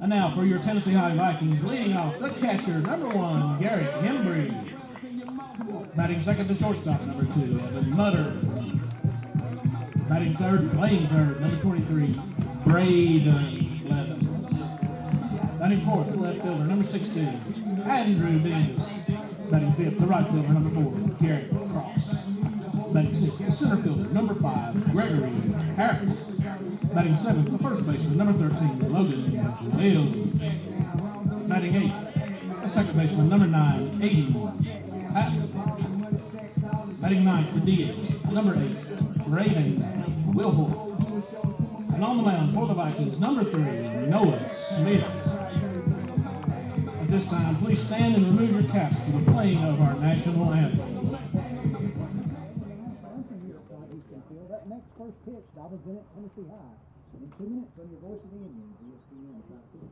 And now for your Tennessee High Vikings, leading off the catcher, number 1, Garrett Hembry. Batting second, the shortstop, number 2, Evan Mutter. Batting third, playing third, number 23, Braden Blevins. Batting fourth, the left fielder, number 16, Andrew Davis. Batting fifth, the right fielder, number 4, Garrett Cross. Batting sixth, the center fielder, number 5, Gregory Harris. Batting seventh, the first baseman, number 13, Logan Williams. Batting eighth, the second baseman, number 9, Aiden Patton. Batting ninth, the DH, number 8, Raven Wilholt. And on the mound for the Vikings, number 3, Noah Smith. At this time, please stand and remove your caps for the playing of our national anthem. That next first pitch, Dobyns-Bennett, Tennessee High. In 2 minutes on your Voice of the Indians, VSN, Tennessee.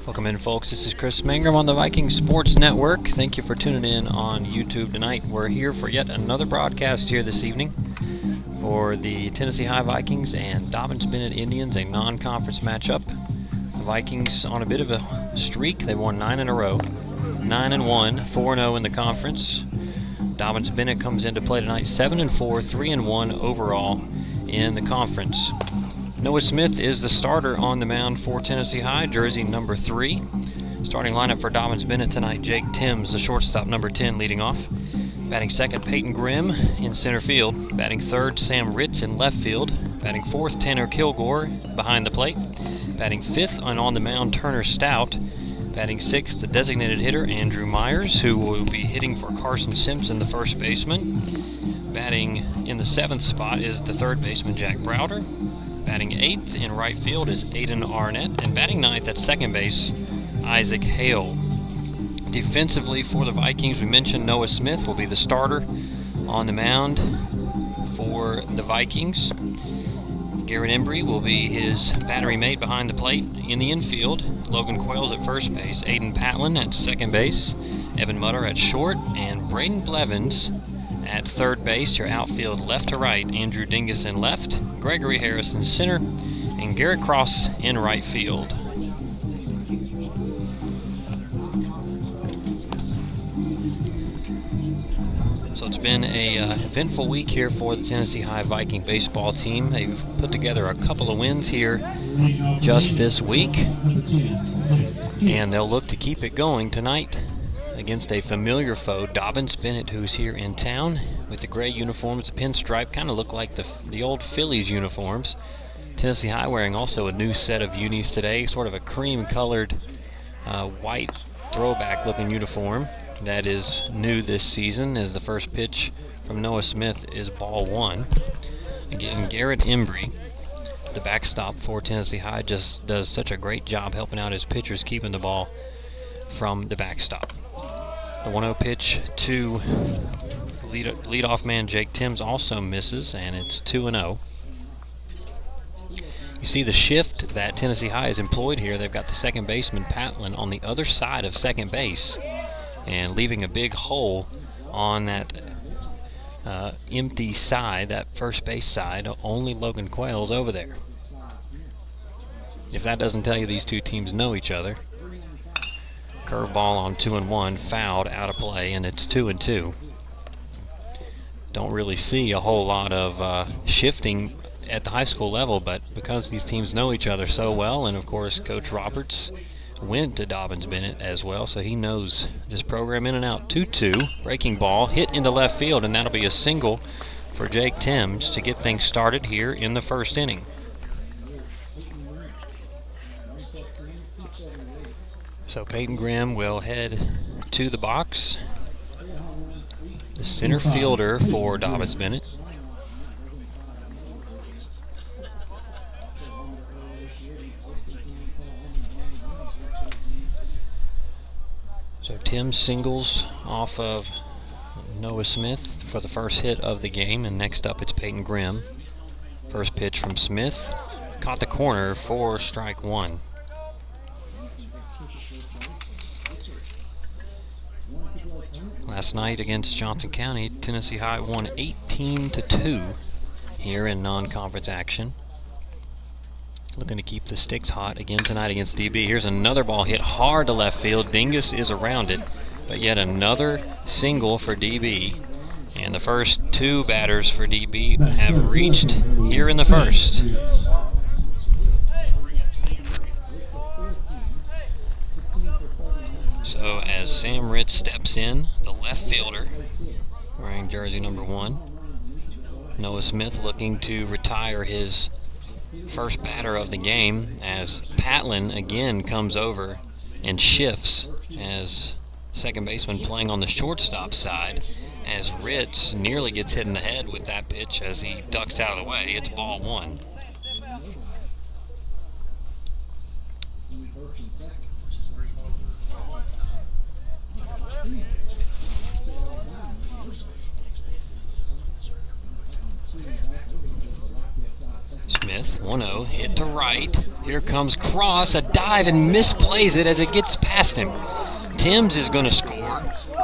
Welcome in, folks. This is Chris Mangrum on the Vikings Sports Network. Thank you for tuning in on YouTube tonight. We're here for yet another broadcast here this evening for the Tennessee High Vikings and Dobyns-Bennett Indians, a non-conference matchup. The Vikings on a bit of a streak. They've won 9 in a row. 9-1, 4-0 in the conference. Dobyns-Bennett comes into play tonight 7-4, 3-1 overall in the conference. Noah Smith is the starter on the mound for Tennessee High, jersey number 3. Starting lineup for Dobyns-Bennett tonight, Jake Timms, the shortstop, number 10, leading off. Batting second, Peyton Grimm in center field. Batting third, Sam Ritz in left field. Batting fourth, Tanner Kilgore behind the plate. Batting fifth, and on the mound, Turner Stout. Batting sixth, the designated hitter, Andrew Myers, who will be hitting for Carson Simpson, the first baseman. Batting in the 7th spot is the third baseman, Jack Browder. Batting 8th in right field is Aiden Arnett, and batting 9th at second base, Isaac Hale. Defensively for the Vikings, we mentioned Noah Smith will be the starter on the mound for the Vikings. Garrett Embry will be his battery mate behind the plate. In the infield, Logan Quayles at first base, Aiden Patlin at second base, Evan Mutter at short, and Braden Blevins at third base. Your outfield left to right, Andrew Dingus in left, Gregory Harris in center, and Garrett Cross in right field. So it's been a eventful week here for the Tennessee High Viking baseball team. They've put together a couple of wins here just this week, and they'll look to keep it going tonight against a familiar foe, Dobyns-Bennett, who's here in town with the gray uniforms. The pinstripe kind of look like the old Phillies uniforms. Tennessee High wearing also a new set of unis today, sort of a cream-colored white throwback-looking uniform that is new this season, as the first pitch from Noah Smith is ball 1. Again, Garrett Embry, the backstop for Tennessee High, just does such a great job helping out his pitchers, keeping the ball from the backstop. The 1-0 pitch to leadoff man Jake Timms also misses, and it's 2-0. You see the shift that Tennessee High has employed here. They've got the second baseman, Patlin, on the other side of second base and leaving a big hole on that empty side, that first base side. Only Logan Quayle's over there. If that doesn't tell you these two teams know each other. Curveball on 2-1, fouled, out of play, and it's 2-2. Don't really see a whole lot of shifting at the high school level, but because these teams know each other so well, and of course Coach Roberts went to Dobyns-Bennett as well, so he knows this program in and out. 2-2, breaking ball, hit into left field, and that'll be a single for Jake Timms to get things started here in the first inning. So Peyton Grimm will head to the box. The center fielder for Dobyns-Bennett. So Timms singles off of Noah Smith for the first hit of the game, and next up it's Peyton Grimm. First pitch from Smith, caught the corner for strike one. Last night against Johnson County, Tennessee High won 18-2 here in non-conference action. Looking to keep the sticks hot again tonight against DB. Here's another ball hit hard to left field. Dingus is around it, but yet another single for DB. And the first two batters for DB have reached here in the first. So as Sam Ritz steps in, the left fielder, wearing jersey number 1, Noah Smith looking to retire his first batter of the game, as Patlin again comes over and shifts as second baseman playing on the shortstop side, as Ritz nearly gets hit in the head with that pitch as he ducks out of the way. It's ball one. Smith, 1-0, hit to right. Here comes Cross, a dive, and misplays it as it gets past him. Timms is going to score.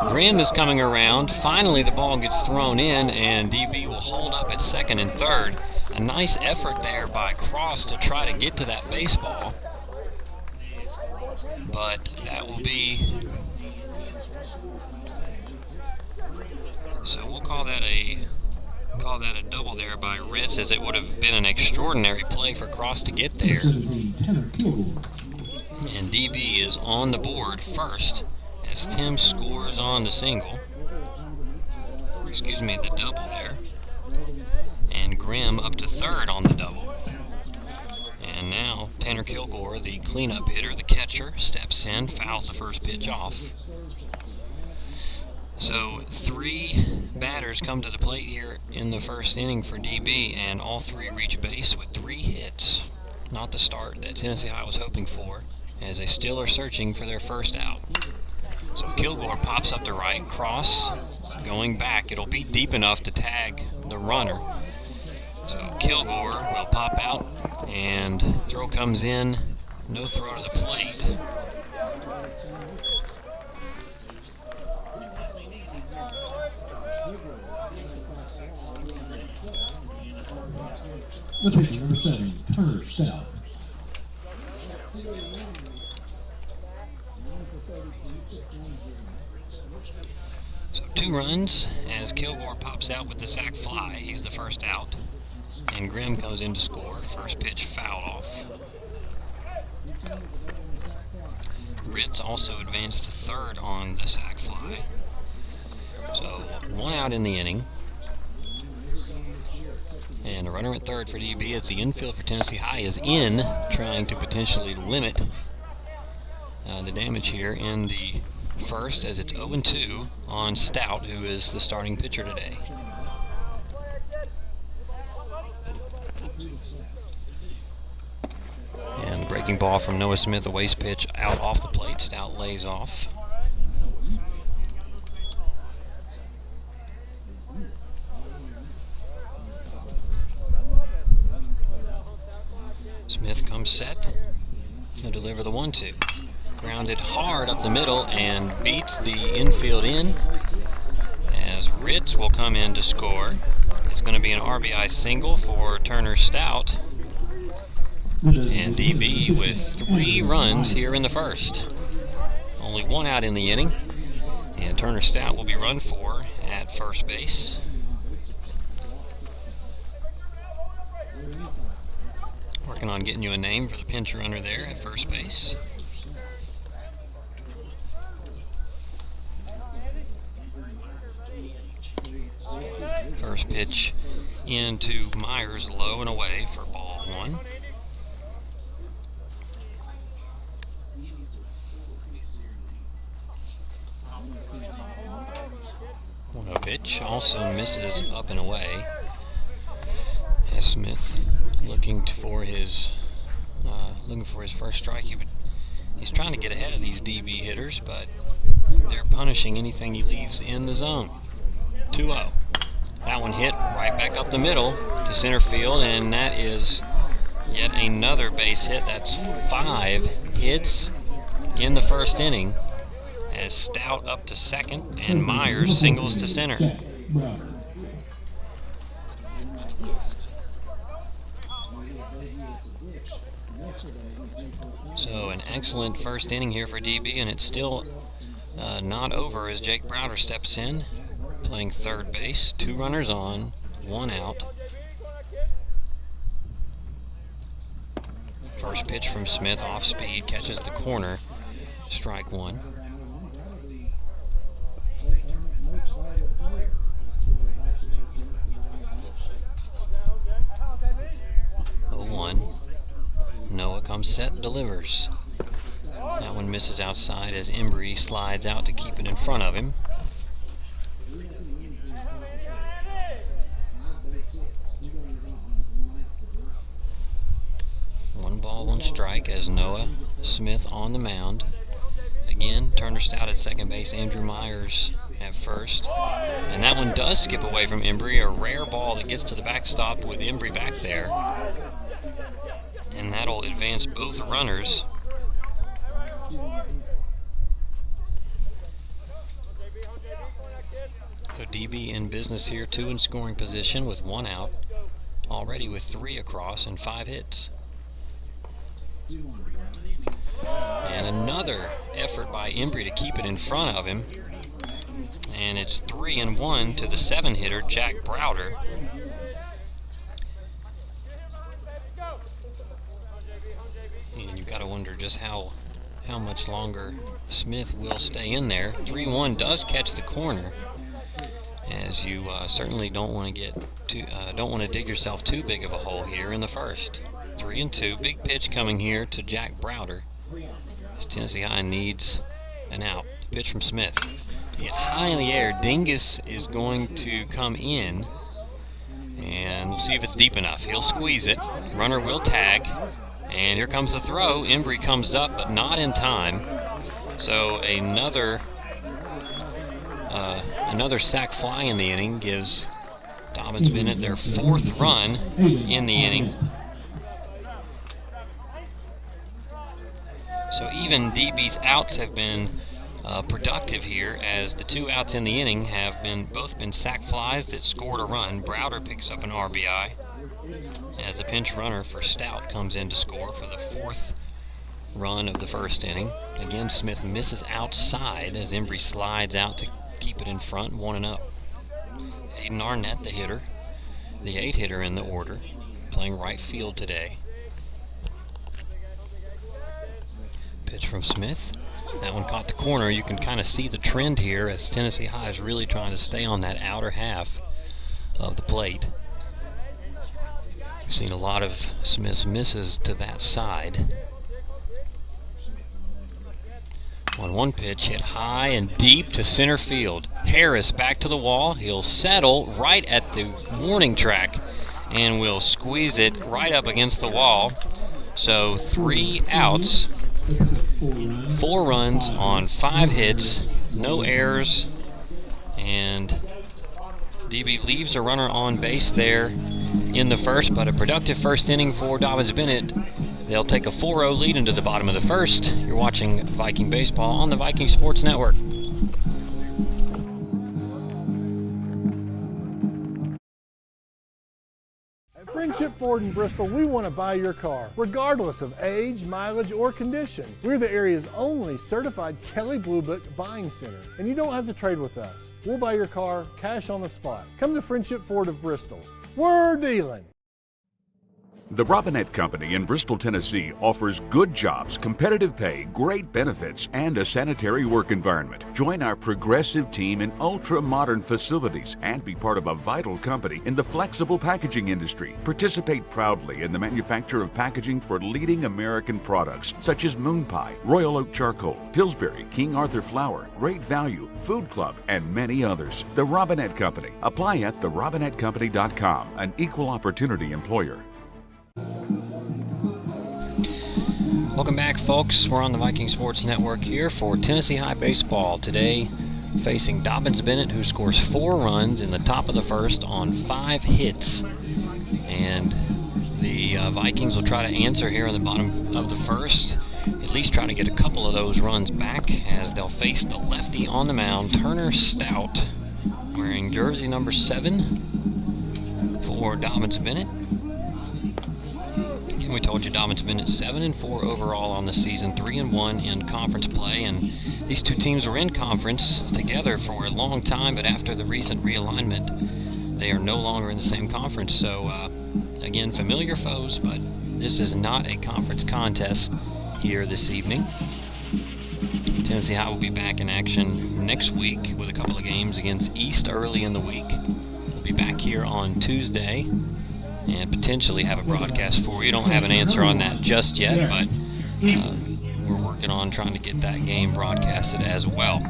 Grimm is coming around. Finally, the ball gets thrown in, and DB will hold up at second and third. A nice effort there by Cross to try to get to that baseball. But that will be... So we'll call that a double there by Ritz, as it would have been an extraordinary play for Cross to get there. And DB is on the board first as Tim scores on the single. Excuse me, the double there. And Grimm up to third on the double. And now Tanner Kilgore, the cleanup hitter, the catcher, steps in, fouls the first pitch off. So 3 batters come to the plate here in the first inning for DB, and all 3 reach base with 3 hits. Not the start that Tennessee High was hoping for, as they still are searching for their first out. So Kilgore pops up to right, Cross going back. It'll be deep enough to tag the runner. So Kilgore will pop out, and throw comes in. No throw to the plate. The pitcher, number 7, Turner South. So 2 runs as Kilgore pops out with the sac fly. He's the first out. And Grimm comes in to score. First pitch fouled off. Ritz also advanced to third on the sac fly. So 1 out in the inning. And a runner at third for DB as the infield for Tennessee High is in, trying to potentially limit the damage here in the first, as it's 0-2 on Stout, who is the starting pitcher today. And the breaking ball from Noah Smith, a waste pitch out off the plate. Stout lays off. Smith comes set. He'll deliver the 1-2. Grounded hard up the middle and beats the infield in, as Ritz will come in to score. It's going to be an RBI single for Turner Stout. And DB with 3 runs here in the first. Only 1 out in the inning. And Turner Stout will be run for at first base. Working on getting you a name for the pinch runner there at first base. First pitch into Myers, low and away for ball 1. A pitch also misses up and away. As Smith looking for his first strike. He's trying to get ahead of these DB hitters, but they're punishing anything he leaves in the zone. 2-0. That one hit right back up the middle to center field, and that is yet another base hit. That's 5 hits in the first inning, as Stout up to second and Myers singles to center. So an excellent first inning here for DB, and it's still not over as Jake Browder steps in, playing third base. 2 runners on, 1 out. First pitch from Smith, off speed, catches the corner, strike 1. Noah comes set, delivers. That one misses outside as Embry slides out to keep it in front of him. One ball, 1 strike as Noah Smith on the mound. Again, Turner Stout at second base, Andrew Myers at first. And that one does skip away from Embry, a rare ball that gets to the backstop with Embry back there. And that'll advance both runners. So DB in business here, 2 in scoring position with 1 out, already with 3 across and 5 hits. And another effort by Embry to keep it in front of him. And it's 3-1 to the 7-hitter, Jack Browder. And you've got to wonder just how much longer Smith will stay in there. 3-1 does catch the corner, as you certainly don't want to dig yourself too big of a hole here in the first. 3-2, big pitch coming here to Jack Browder, as Tennessee High needs an out. The pitch from Smith, hit high in the air. Dingus is going to come in, and we'll see if it's deep enough. He'll squeeze it. Runner will tag. And here comes the throw. Embry comes up, but not in time. So another sac fly in the inning gives Dobyns-Bennett their 4th run in the inning. So even DB's outs have been productive here, as the 2 outs in the inning have both been sac flies that scored a run. Browder picks up an RBI, as a pinch runner for Stout comes in to score for the 4th run of the first inning. Again, Smith misses outside as Embry slides out to keep it in front, 1-0. Aiden Arnett, the hitter, the 8-hitter in the order, playing right field today. Pitch from Smith. That one caught the corner. You can kind of see the trend here as Tennessee High is really trying to stay on that outer half of the plate. We've seen a lot of Smith's misses to that side. 1-1 pitch hit high and deep to center field. Harris back to the wall. He'll settle right at the warning track and will squeeze it right up against the wall. So 3 outs, 4 runs on 5 hits, no errors, and DB leaves a runner on base there in the first, but a productive first inning for Dobyns-Bennett. They'll take a 4-0 lead into the bottom of the first. You're watching Viking Baseball on the Viking Sports Network. At Friendship Ford in Bristol, we want to buy your car, regardless of age, mileage, or condition. We're the area's only certified Kelley Blue Book buying center, and you don't have to trade with us. We'll buy your car cash on the spot. Come to Friendship Ford of Bristol. We're dealing. The Robinette Company in Bristol, Tennessee offers good jobs, competitive pay, great benefits, and a sanitary work environment. Join our progressive team in ultra-modern facilities and be part of a vital company in the flexible packaging industry. Participate proudly in the manufacture of packaging for leading American products such as Moon Pie, Royal Oak Charcoal, Pillsbury, King Arthur Flour, Great Value, Food Club, and many others. The Robinette Company. Apply at therobinettecompany.com, an equal opportunity employer. Welcome back, folks. We're on the Viking Sports Network here for Tennessee High Baseball. Today, facing Dobyns-Bennett, who scores 4 runs in the top of the first on 5 hits. And the Vikings will try to answer here in the bottom of the first, at least try to get a couple of those runs back, as they'll face the lefty on the mound, Turner Stout, wearing jersey number 7 for Dobyns-Bennett. We told you Dobyns-Bennett 7-4 overall on the season, 3-1 in conference play, and these two teams were in conference together for a long time, but after the recent realignment, they are no longer in the same conference. So again, familiar foes, but this is not a conference contest here this evening. Tennessee High will be back in action next week with a couple of games against East early in the week. We'll be back here on Tuesday and potentially have a broadcast for you. Don't have an answer on that just yet, but we're working on trying to get that game broadcasted as well.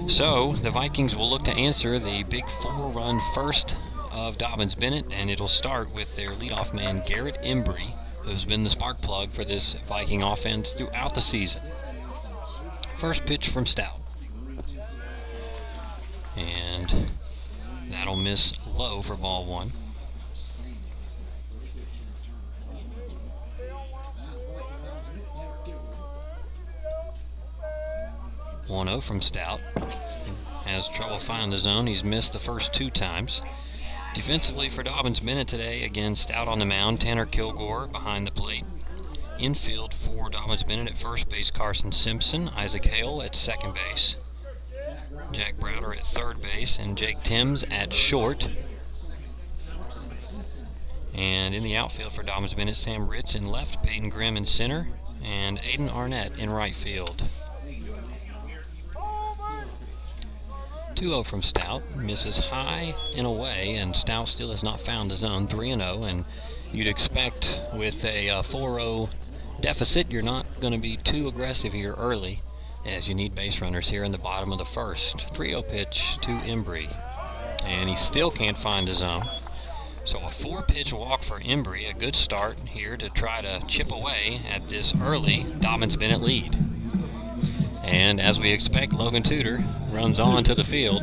So the Vikings will look to answer the big 4-run first of Dobyns-Bennett, and it'll start with their leadoff man Garrett Embry, who's been the spark plug for this Viking offense throughout the season. First pitch from Stout, and that'll miss low for ball 1. 1-0 from Stout. Has trouble finding the zone. He's missed the first 2 times. Defensively for Dobyns-Bennett today, again, Stout on the mound, Tanner Kilgore behind the plate. Infield for Dobyns-Bennett at first base, Carson Simpson, Isaac Hale at second base, Jack Browder at third base, and Jake Timms at short. And in the outfield for Dobyns-Bennett, Sam Ritz in left, Peyton Grimm in center, and Aiden Arnett in right field. 2-0 from Stout, misses high and away, and Stout still has not found the zone. 3-0, and you'd expect with a 4-0 deficit, you're not going to be too aggressive here early, as you need base runners here in the bottom of the first. 3-0 pitch to Embry, and he still can't find the zone. So a 4-pitch walk for Embry, a good start here to try to chip away at this early Dobyns-Bennett lead. And as we expect, Logan Tudor runs on to the field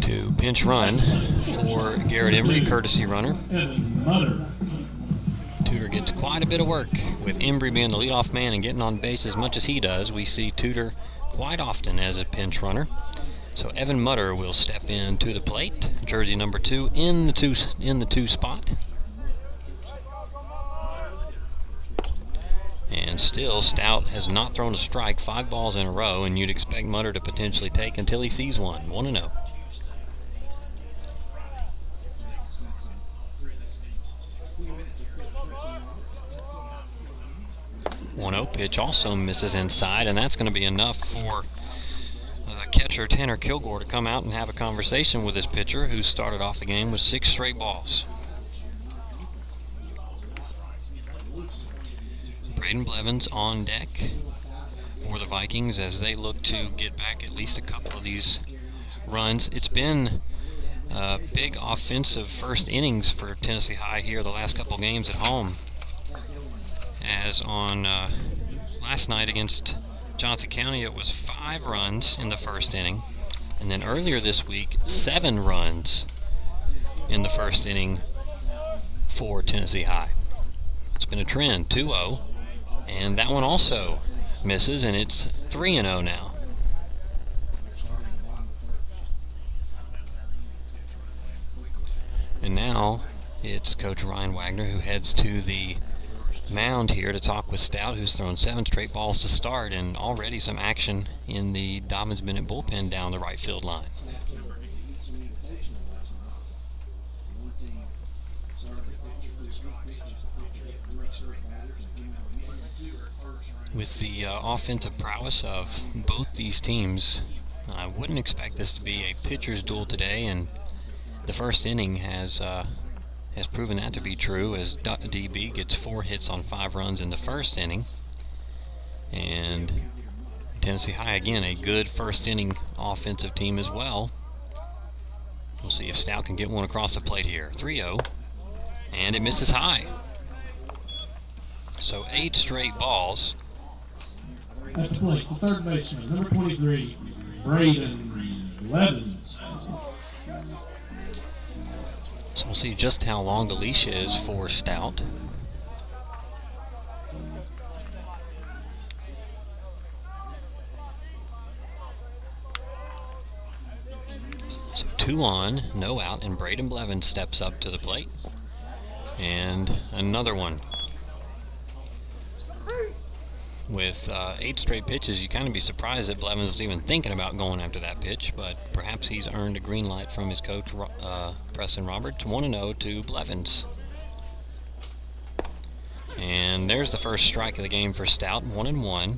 to pinch run for Garrett Embry, courtesy runner. Tudor gets quite a bit of work. With Embry being the leadoff man and getting on base as much as he does, we see Tudor quite often as a pinch runner. So Evan Mutter will step in to the plate, jersey number 2 in the two spot. And still, Stout has not thrown a strike, 5 balls in a row, and you'd expect Mutter to potentially take until he sees one. 1-0. 1-0 pitch also misses inside, and that's going to be enough for catcher Tanner Kilgore to come out and have a conversation with his pitcher, who started off the game with 6 straight balls. Braden Blevins on deck for the Vikings as they look to get back at least a couple of these runs. It's been Big offensive first innings for Tennessee High here the last couple games at home. As on last night against Johnson County, it was 5 runs in the first inning. And then earlier this week, 7 runs in the first inning for Tennessee High. It's been a trend, 2-0. And that one also misses, and it's 3-0 now. And now it's Coach Ryan Wagner who heads to the mound here to talk with Stout, who's thrown 7 straight balls to start, and already some action in the Dobyns-Bennett bullpen down the right field line. With the offensive prowess of both these teams, I wouldn't expect this to be a pitcher's duel today, and the first inning has proven that to be true, as DB gets 4 hits on 5 runs in the first inning. And Tennessee High, again, a good first inning offensive team as well. We'll see if Stout can get one across the plate here. 3-0, and it misses high. So 8 straight balls. At the plate, the third baseman, number 23, Dobyns-Bennett. So we'll see just how long the leash is for Stout. So 2 on, no out, and Dobyns-Bennett steps up to the plate. And another one. With 8 straight pitches, you kind of be surprised that Blevins was even thinking about going after that pitch, but perhaps he's earned a green light from his coach, Preston Roberts. 1-0 to Blevins. And there's the first strike of the game for Stout. 1-1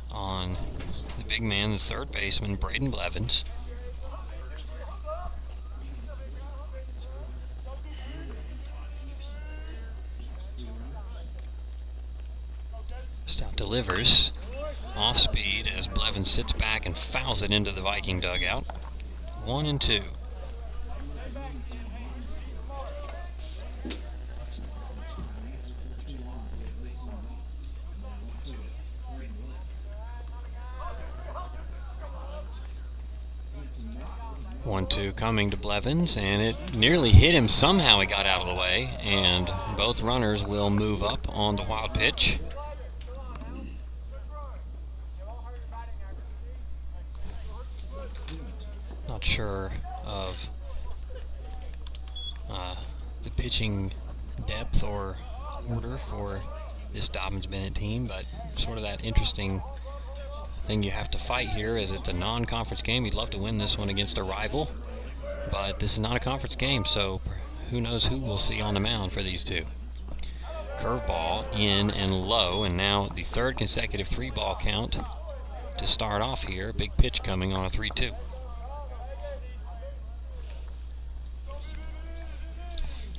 on the big man, the third baseman, Dobyns-Bennett. Stout delivers off speed as Blevins sits back and fouls it into the Viking dugout. 1-2. One-two coming to Blevins, and it nearly hit him. Somehow he got out of the way, and both runners will move up on the wild pitch. Not sure of the pitching depth or order for this Dobyns-Bennett team, but sort of that interesting thing you have to fight here is it's a non-conference game. You'd love to win this one against a rival, but this is not a conference game, so who knows who we'll see on the mound for these two. Curveball in and low, and now the third consecutive 3-ball count to start off here. Big pitch coming on a 3-2.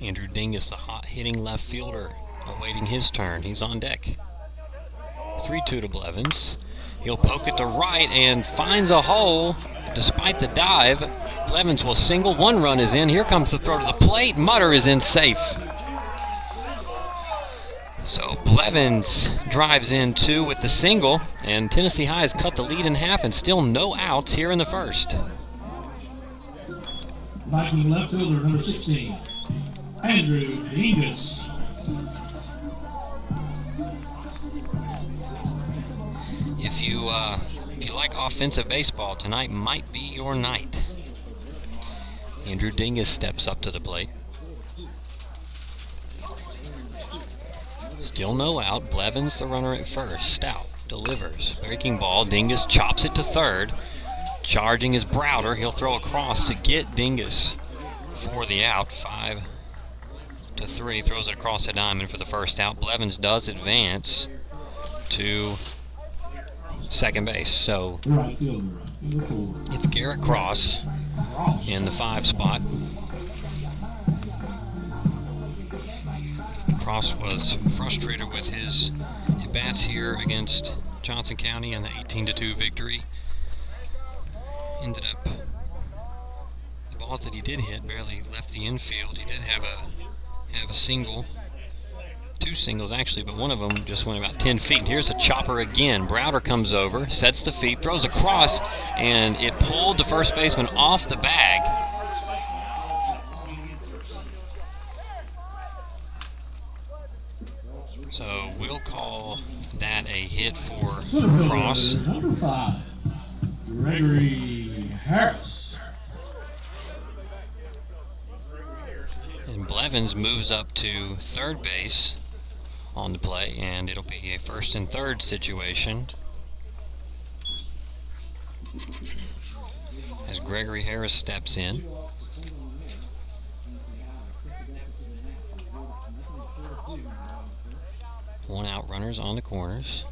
Andrew Dingus, the hot-hitting left fielder, awaiting his turn. He's on deck. 3-2 to Blevins. He'll poke it to right and finds a hole. Despite the dive, Blevins will single. 1 run is in. Here comes the throw to the plate. Mutter is in safe. So Blevins drives in 2 with the single, and Tennessee High has cut the lead in half and still no outs here in the first. Viking left fielder, number 16, Andrew Dingus. If you like offensive baseball, tonight might be your night. Andrew Dingus steps up to the plate. Still no out. Blevins the runner at first. Stout delivers. Breaking ball. Dingus chops it to third. Charging is Browder. He'll throw across to get Dingus for the out. 5-3. Throws it across the diamond for the first out. Blevins does advance to second base. So it's Garrett Cross in the 5 spot. Cross was frustrated with his at-bats here against Johnson County in the 18-2 victory. Ended up, the balls that he did hit barely left the infield. He did have a single, 2 singles actually, but one of them just went about 10 feet. Here's a chopper again. Browder comes over, sets the feet, throws across, and it pulled the first baseman off the bag. So we'll call that a hit for Cross. Number 5, Gregory Harris. And Blevins moves up to third base on the play, and it'll be a 1st and 3rd situation as Gregory Harris steps in. 1 out, runners on the corners.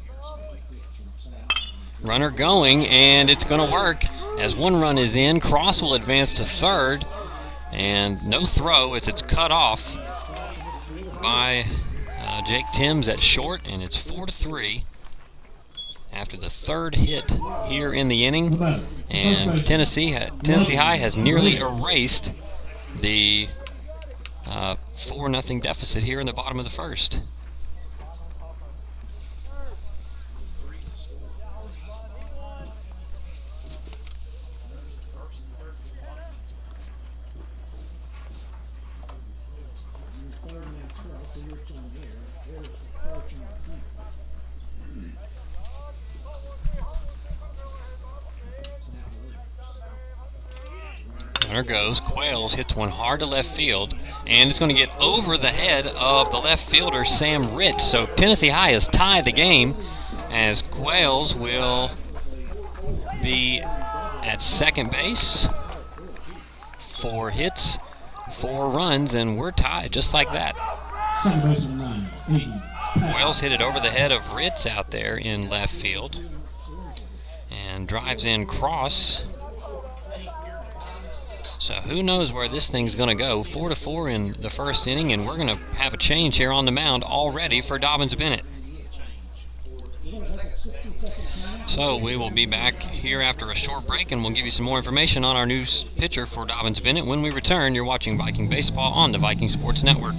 Runner going, and it's going to work. As 1 run is in, Cross will advance to 3rd, and no throw as it's cut off by Jake Timms at short, and it's 4-3 after the 3rd hit here in the inning. And Tennessee High has nearly erased the 4-0 deficit here in the bottom of the 1st. Runner goes. Quails hits one hard to left field, and it's going to get over the head of the left fielder, Sam Rich. So Tennessee High has tied the game as Quails will be at second base. 4 hits, 4 runs, and we're tied just like that. Quails hit it over the head of Ritz out there in left field and drives in Cross. So who knows where this thing's going to go. 4-4 in the 1st inning, and we're going to have a change here on the mound already for Dobyns-Bennett. So we will be back here after a short break, and we'll give you some more information on our new pitcher for Dobyns-Bennett. When we return, you're watching Viking Baseball on the Viking Sports Network.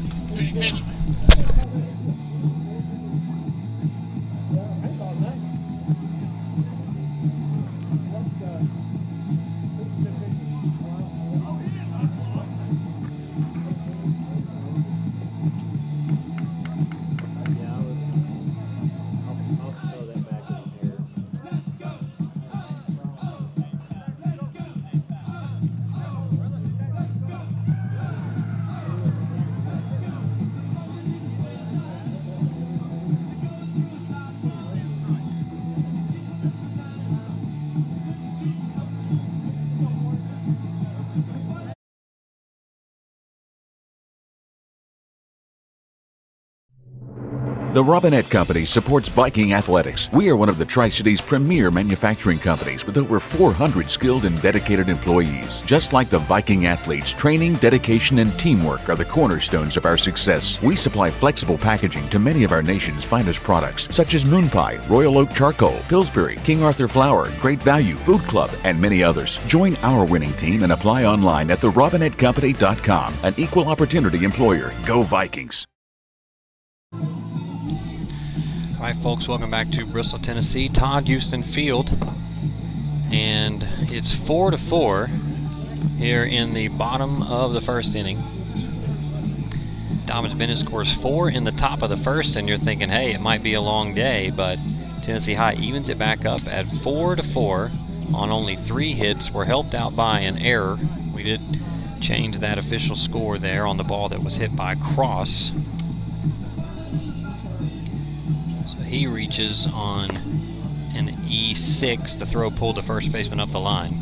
The Robinette Company supports Viking athletics. We are one of the Tri-Cities' premier manufacturing companies with over 400 skilled and dedicated employees. Just like the Viking athletes, training, dedication, and teamwork are the cornerstones of our success. We supply flexible packaging to many of our nation's finest products, such as Moon Pie, Royal Oak Charcoal, Pillsbury, King Arthur Flour, Great Value, Food Club, and many others. Join our winning team and apply online at therobinettecompany.com. An equal opportunity employer. Go Vikings! All right, folks, welcome back to Bristol, Tennessee, Todd Houston Field, and it's 4-4 here in the bottom of the 1st inning. Dobyns-Bennett scores 4 in the top of the 1st, and you're thinking, hey, it might be a long day, but Tennessee High evens it back up at 4-4 on only 3 hits. We're helped out by an error. We did change that official score there on the ball that was hit by Cross. He reaches on an E6. The throw pulled the first baseman up the line.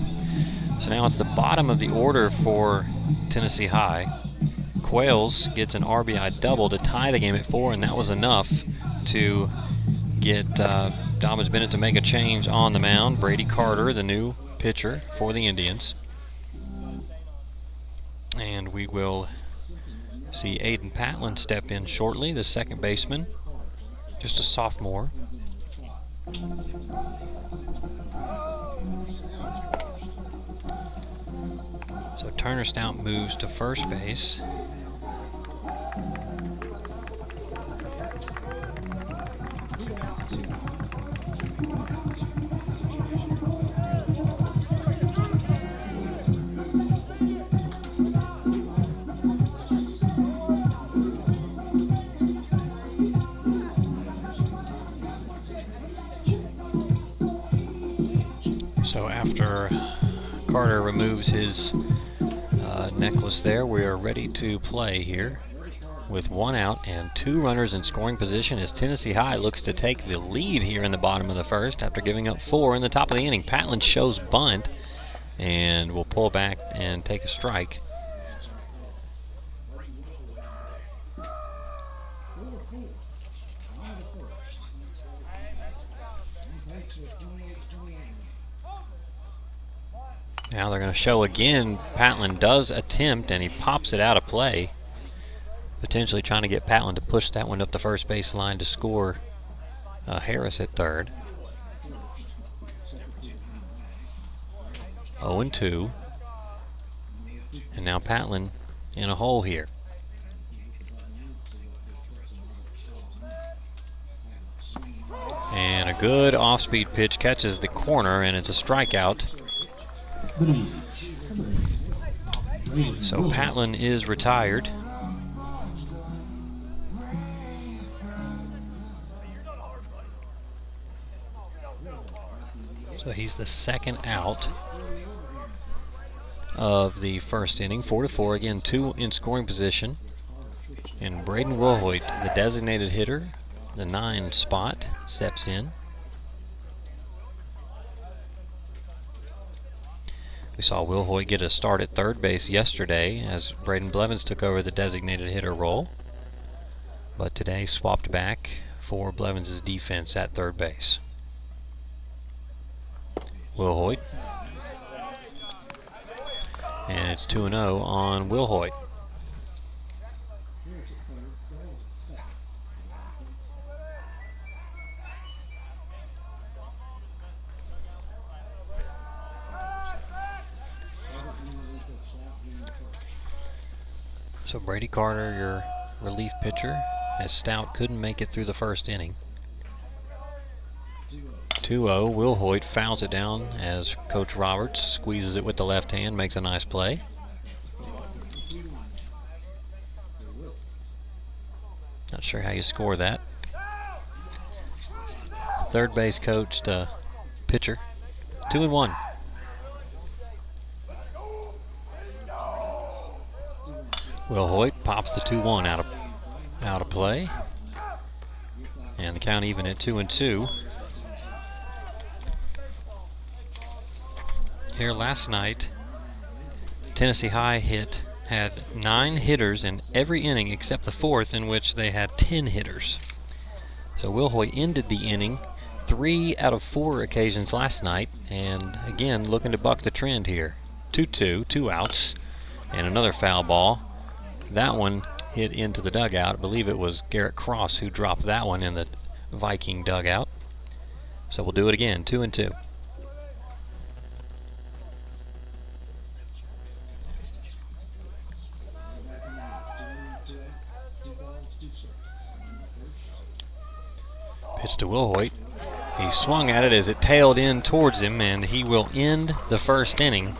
So now it's the bottom of the order for Tennessee High. Quails gets an RBI double to tie the game at 4, and that was enough to get Dobyns-Bennett to make a change on the mound. Brady Carter, the new pitcher for the Indians. And we will see Aiden Patlin step in shortly, the second baseman. Just a sophomore. So Turner Stout moves to first base. So after Carter removes his necklace there, we are ready to play here with 1 out and 2 runners in scoring position as Tennessee High looks to take the lead here in the bottom of the first after giving up 4 in the top of the inning. Patland shows bunt and will pull back and take a strike. Now they're going to show again. Patland does attempt and he pops it out of play, potentially trying to get Patland to push that one up the first base line to score Harris at third. 0-2. And now Patland in a hole here. And a good off-speed pitch catches the corner and it's a strikeout. So Patland is retired. So he's the second out of the first inning. 4-4, again 2 in scoring position. And Braden Wilhoit, the designated hitter, the 9 spot, steps in. We saw Wilhoit get a start at third base yesterday as Braden Blevins took over the designated hitter role. But today swapped back for Blevins' defense at third base. Wilhoit. And it's 2-0 on Wilhoit. So Brady Carter, your relief pitcher, as Stout couldn't make it through the first inning. 2-0, Wilhoit fouls it down as Coach Roberts squeezes it with the left hand, makes a nice play. Not sure how you score that. Third base coach to pitcher, 2-1. Wilhoit pops the 2-1 out of play. And the count even at 2-2. Here last night, Tennessee High had 9 hitters in every inning except the fourth, in which they had 10 hitters. So Wilhoit ended the inning 3 out of 4 occasions last night, and again looking to buck the trend here. 2-2, 2 outs, and another foul ball. That one hit into the dugout. I believe it was Garrett Cross who dropped that one in the Viking dugout. So we'll do it again, 2-2. Pitch to Wilhoit. He swung at it as it tailed in towards him, and he will end the first inning.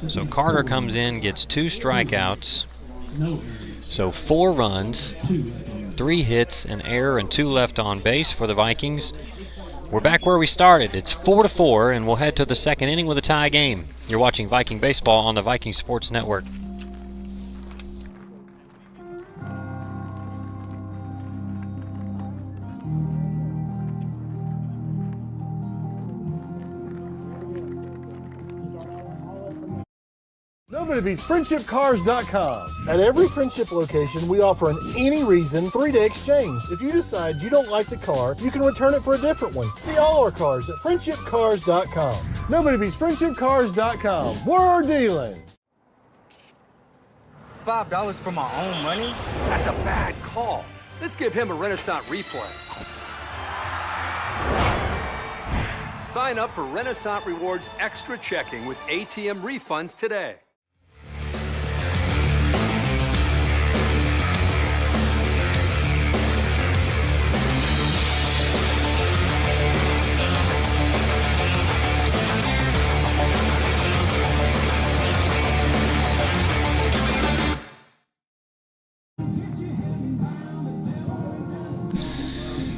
So Carter comes in, gets 2 strikeouts. So 4 runs, 3 hits, an error, and 2 left on base for the Vikings. We're back where we started. It's 4-4, and we'll head to the second inning with a tie game. You're watching Viking Baseball on the Viking Sports Network. Nobody beats FriendshipCars.com. At every Friendship location, we offer an any reason 3-day exchange. If you decide you don't like the car, you can return it for a different one. See all our cars at FriendshipCars.com. Nobody beats FriendshipCars.com. We're dealing. $5 for my own money? That's a bad call. Let's give him a Renaissance replay. Sign up for Renaissance Rewards Extra Checking with ATM refunds today.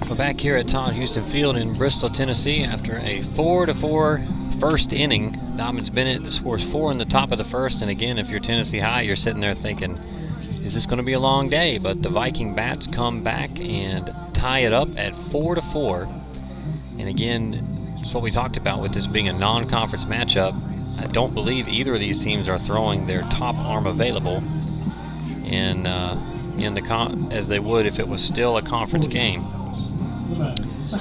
We're back here at Todd Houston Field in Bristol, Tennessee after a 4-4 first inning. Dobyns-Bennett scores 4 in the top of the first, and again, if you're Tennessee High, you're sitting there thinking, is this going to be a long day? But the Viking bats come back and tie it up at 4-4. And again, it's what we talked about with this being a non-conference matchup. I don't believe either of these teams are throwing their top arm available in as they would if it was still a conference game.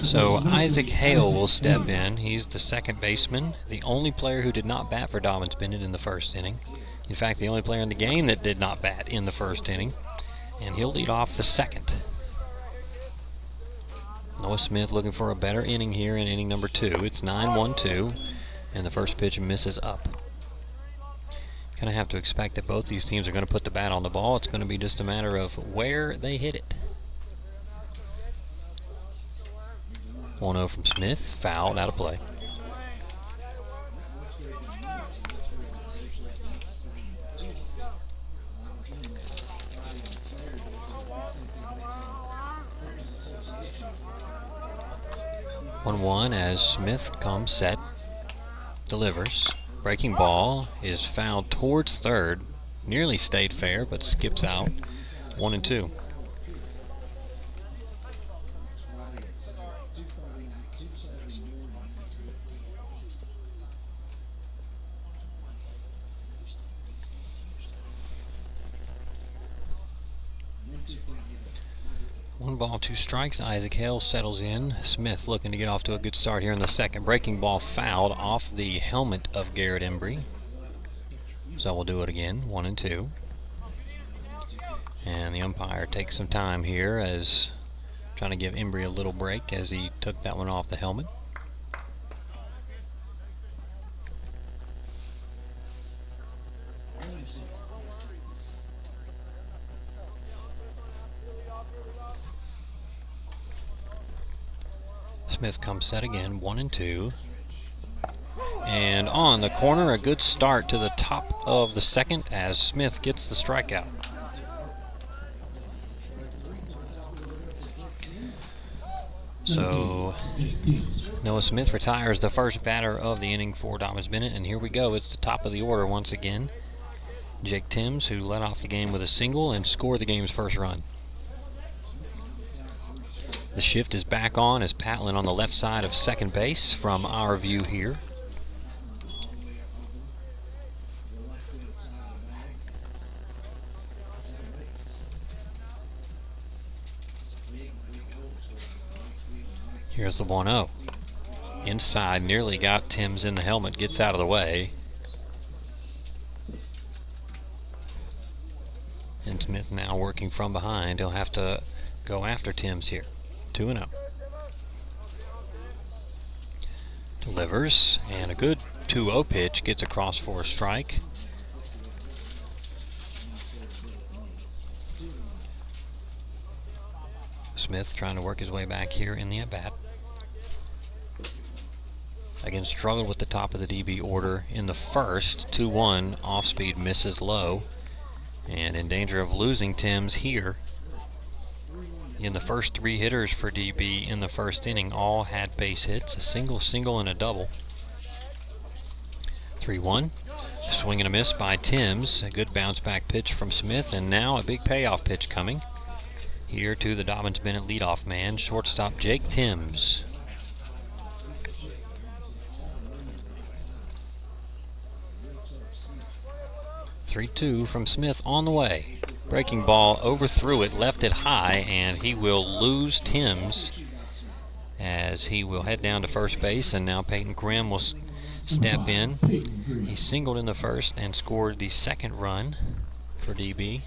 So Isaac Hale will step in. He's the second baseman, the only player who did not bat for Dobyns-Bennett in the first inning. In fact, the only player in the game that did not bat in the first inning. And he'll lead off the second. Noah Smith looking for a better inning here in inning number 2. It's 9-1-2, and the first pitch misses up. Kind of have to expect that both these teams are going to put the bat on the ball. It's going to be just a matter of where they hit it. 1-0 from Smith, fouled, out of play. One as Smith comes set, delivers. Breaking ball is fouled towards third. Nearly stayed fair, but skips out. 1-2. One ball, 2 strikes. Isaac Hale settles in. Smith looking to get off to a good start here in the second. Breaking ball fouled off the helmet of Garrett Embry. So we'll do it again. 1-2. And the umpire takes some time here as trying to give Embry a little break as he took that one off the helmet. Smith comes set again, 1-2. And on the corner, a good start to the top of the second as Smith gets the strikeout. So Noah Smith retires the first batter of the inning for Dobyns-Bennett, and here we go. It's the top of the order once again. Jake Timms, who led off the game with a single and scored the game's first run. The shift is back on as Patlin on the left side of second base from our view here. Here's the 1-0. Inside, nearly got Timms in the helmet, gets out of the way. And Smith now working from behind. He'll have to go after Timms here. 2-0. Delivers, and a good 2-0 pitch gets across for a strike. Smith trying to work his way back here in the at-bat. Again, struggled with the top of the DB order in the first. 2-1, off-speed misses low. And in danger of losing Timms here. In the first 3 hitters for DB in the first inning all had base hits, a single, and a double. 3-1, swing and a miss by Timms. A good bounce back pitch from Smith, and now a big payoff pitch coming. Here to the Dobyns-Bennett leadoff man, shortstop Jake Timms. (3-2) from Smith on the way. Breaking ball overthrew it, left it high, and he will lose Timms as he will head down to first base, and now Peyton Grimm will step in. He singled in the first and scored the second run for DB.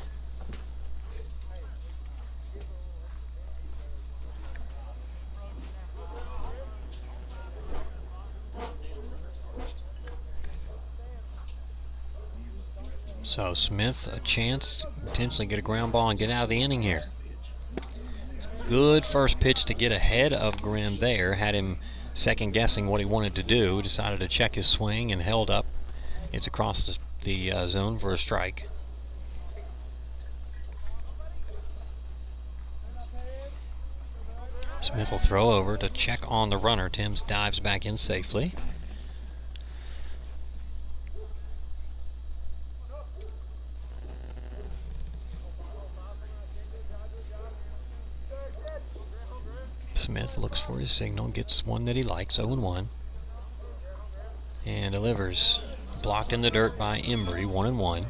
So Smith a chance to potentially get a ground ball and get out of the inning here. Good first pitch to get ahead of Grimm there. Had him second guessing what he wanted to do. Decided to check his swing and held up. It's across the zone for a strike. Smith will throw over to check on the runner. Timms dives back in safely. Smith looks for his signal, gets one that he likes, 0-1. And delivers. Blocked in the dirt by Embry, 1-1.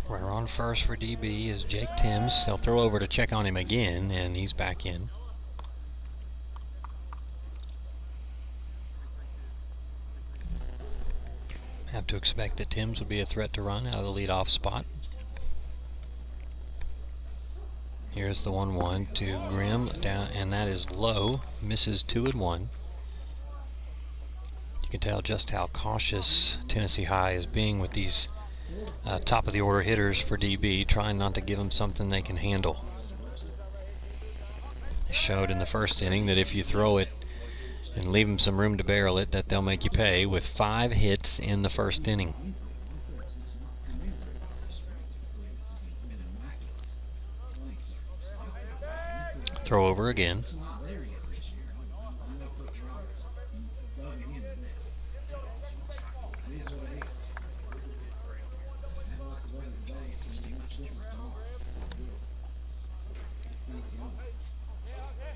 Runner on first for DB is Jake Timms. They'll throw over to check on him again, and he's back in. Have to expect that Timms would be a threat to run out of the leadoff spot. Here's the 1-1 to Grimm, down, and that is low. Misses 2-1. You can tell just how cautious Tennessee High is being with these top of the order hitters for DB, trying not to give them something they can handle. They showed in the first inning that if you throw it and leave them some room to barrel it, that they'll make you pay, with 5 hits in the first inning. Throw over again.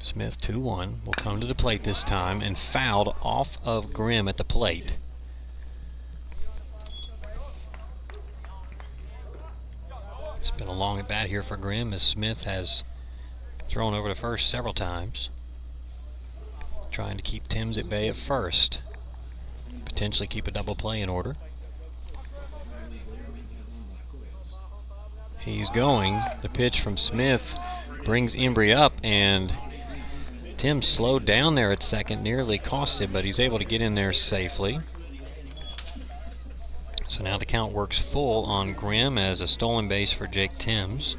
Smith 2-1 will come to the plate this time and fouled off of Grimm at the plate. It's been a long at bat here for Grimm as Smith has thrown over to first several times. Trying to keep Timms at bay at first. Potentially keep a double play in order. He's going. The pitch from Smith brings Embry up, and Timms slowed down there at second, nearly cost him, but he's able to get in there safely. So now the count works full on Grimm as a stolen base for Jake Timms,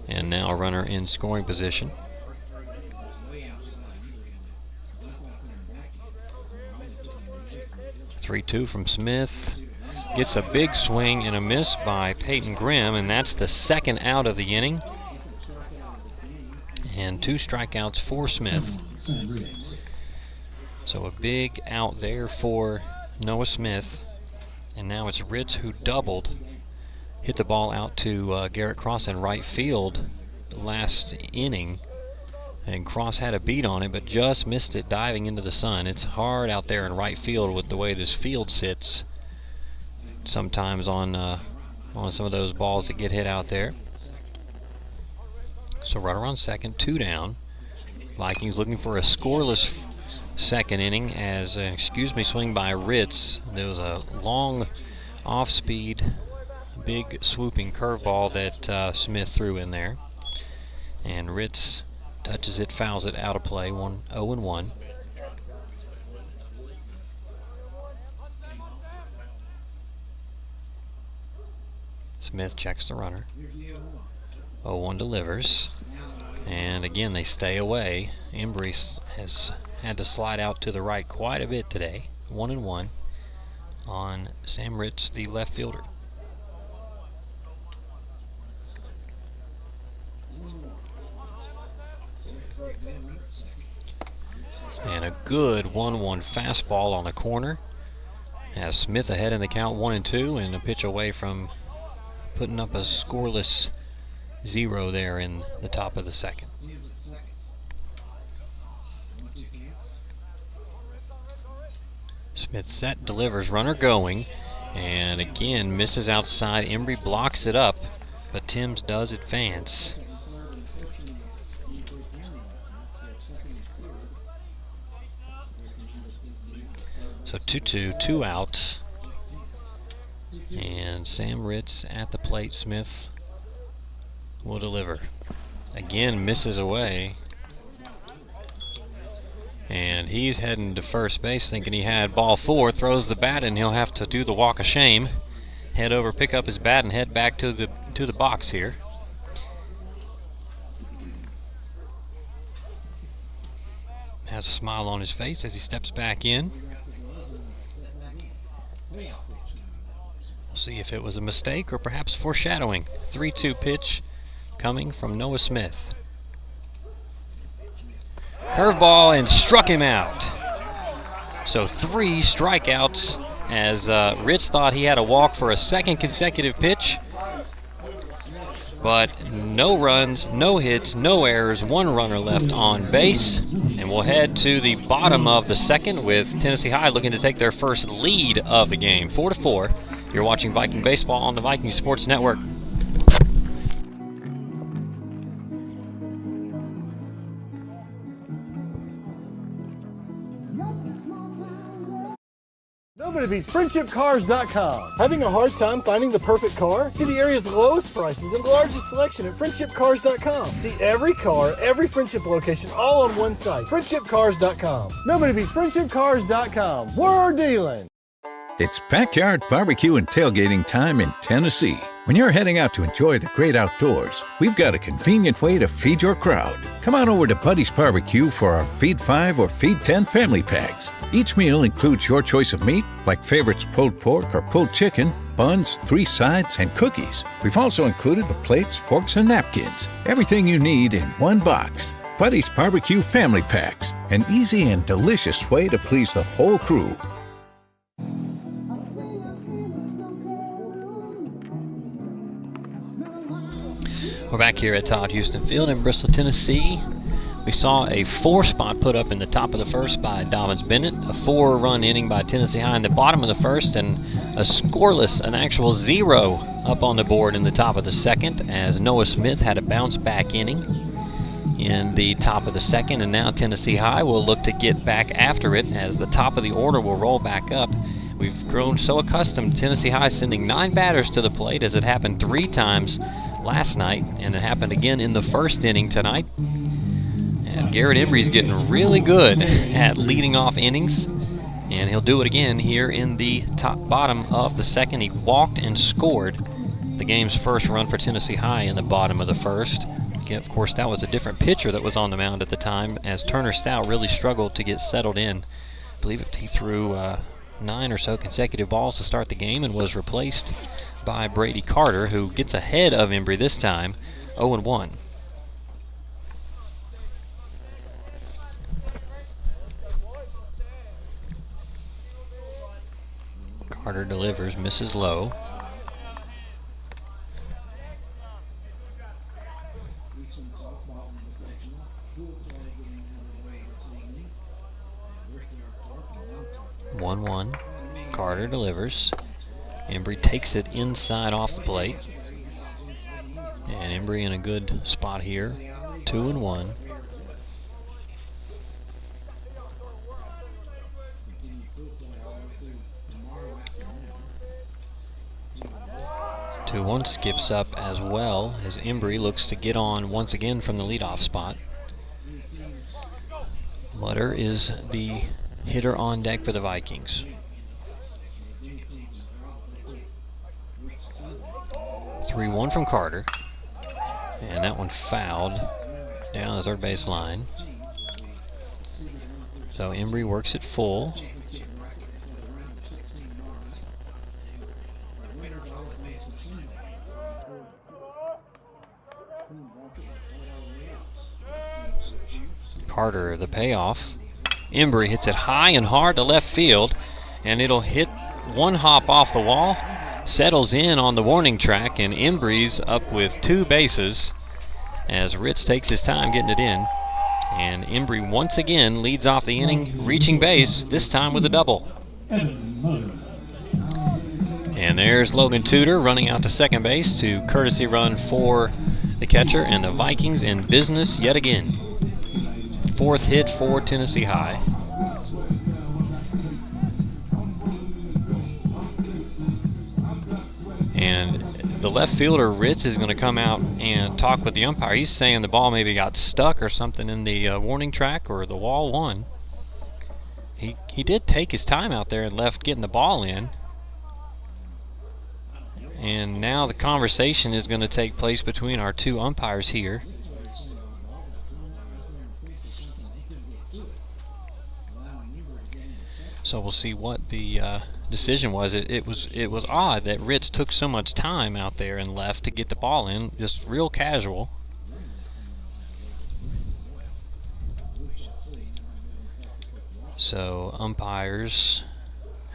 and now a runner in scoring position. 3-2 from Smith. Gets a big swing and a miss by Peyton Grimm, and that's the second out of the inning. And 2 strikeouts for Smith. So a big out there for Noah Smith. And now it's Ritz who doubled. Hit the ball out to Garrett Cross in right field last inning. And Cross had a beat on it, but just missed it diving into the sun. It's hard out there in right field with the way this field sits. Sometimes on some of those balls that get hit out there. So runner on second, 2 down. Vikings looking for a scoreless second inning as an swing by Ritz. There was a long off-speed, big swooping curveball that Smith threw in there. And Ritz touches it, fouls it out of play, 0-1. Smith checks the runner. 0-1 delivers. And again, they stay away. Embry has had to slide out to the right quite a bit today. 1-1 on Sam Ritz, the left fielder. And a good 1-1 fastball on the corner. Has Smith ahead in the count, 1-2, and a pitch away from putting up a scoreless 0 there in the top of the second. Smith set, delivers, runner going, and again misses outside. Embry blocks it up, but Timms does advance. So 2-2, 2 outs. And Sam Ritz at the plate. Smith will deliver. Again, misses away. And he's heading to first base thinking he had ball 4. Throws the bat and he'll have to do the walk of shame. Head over, pick up his bat, and head back to the box here. Has a smile on his face as he steps back in. We'll see if it was a mistake or perhaps foreshadowing. 3-2 pitch coming from Noah Smith. Curveball and struck him out. So 3 strikeouts as Ritz thought he had a walk for a second consecutive pitch. But no runs, no hits, no errors, 1 runner left on base. And we'll head to the bottom of the second with Tennessee High looking to take their first lead of the game. 4-4. You're watching Viking Baseball on the Vikings Sports Network. Nobody beats FriendshipCars.com. Having a hard time finding the perfect car? See the area's lowest prices and largest selection at FriendshipCars.com. See every car, every Friendship location, all on one site. FriendshipCars.com. Nobody beats FriendshipCars.com. We're dealing. It's backyard barbecue and tailgating time in Tennessee. When you're heading out to enjoy the great outdoors, we've got a convenient way to feed your crowd. Come on over to Buddy's Barbecue for our Feed 5 or Feed 10 family packs. Each meal includes your choice of meat, like favorites pulled pork or pulled chicken, buns, 3 sides, and cookies. We've also included the plates, forks, and napkins. Everything you need in one box. Buddy's Barbecue family packs. An easy and delicious way to please the whole crew. We're back here at Todd Houston Field in Bristol, Tennessee. We saw a 4 spot put up in the top of the first by Dobyns-Bennett, a 4-run inning by Tennessee High in the bottom of the first, and a scoreless, an actual 0 up on the board in the top of the second as Noah Smith had a bounce back inning in the top of the second, and now Tennessee High will look to get back after it as the top of the order will roll back up. We've grown so accustomed to Tennessee High sending 9 batters to the plate, as it happened 3 times last night, and it happened again in the first inning tonight. And Garrett Embry's getting really good at leading off innings, and he'll do it again here in the bottom of the second. He walked and scored the game's first run for Tennessee High in the bottom of the first. Again, of course, that was a different pitcher that was on the mound at the time, as Turner Stout really struggled to get settled in. I believe he threw 9 or so consecutive balls to start the game and was replaced by Brady Carter, who gets ahead of Embry this time, 0-1. Carter delivers, misses low. One. Carter delivers. Embry takes it inside off the plate. And Embry in a good spot here. 2-1. One skips up as well as Embry looks to get on once again from the leadoff spot. Mutter is the hitter on deck for the Vikings. 3-1 from Carter. And that one fouled down the third base line. So Embry works it full. Carter, the payoff. Embry hits it high and hard to left field, and it'll hit one hop off the wall, settles in on the warning track, and Embry's up with 2 bases as Ritz takes his time getting it in. And Embry once again leads off the inning, reaching base, this time with a double. And there's Logan Tudor running out to second base to courtesy run for the catcher, and the Vikings in business yet again. 4th hit for Tennessee High. And the left fielder, Ritz, is going to come out and talk with the umpire. He's saying the ball maybe got stuck or something in the warning track or the wall one. He did take his time out there and left getting the ball in. And now the conversation is going to take place between our two umpires here. So we'll see what the decision was. It was odd that Ritz took so much time out there and left to get the ball in, just real casual. So umpires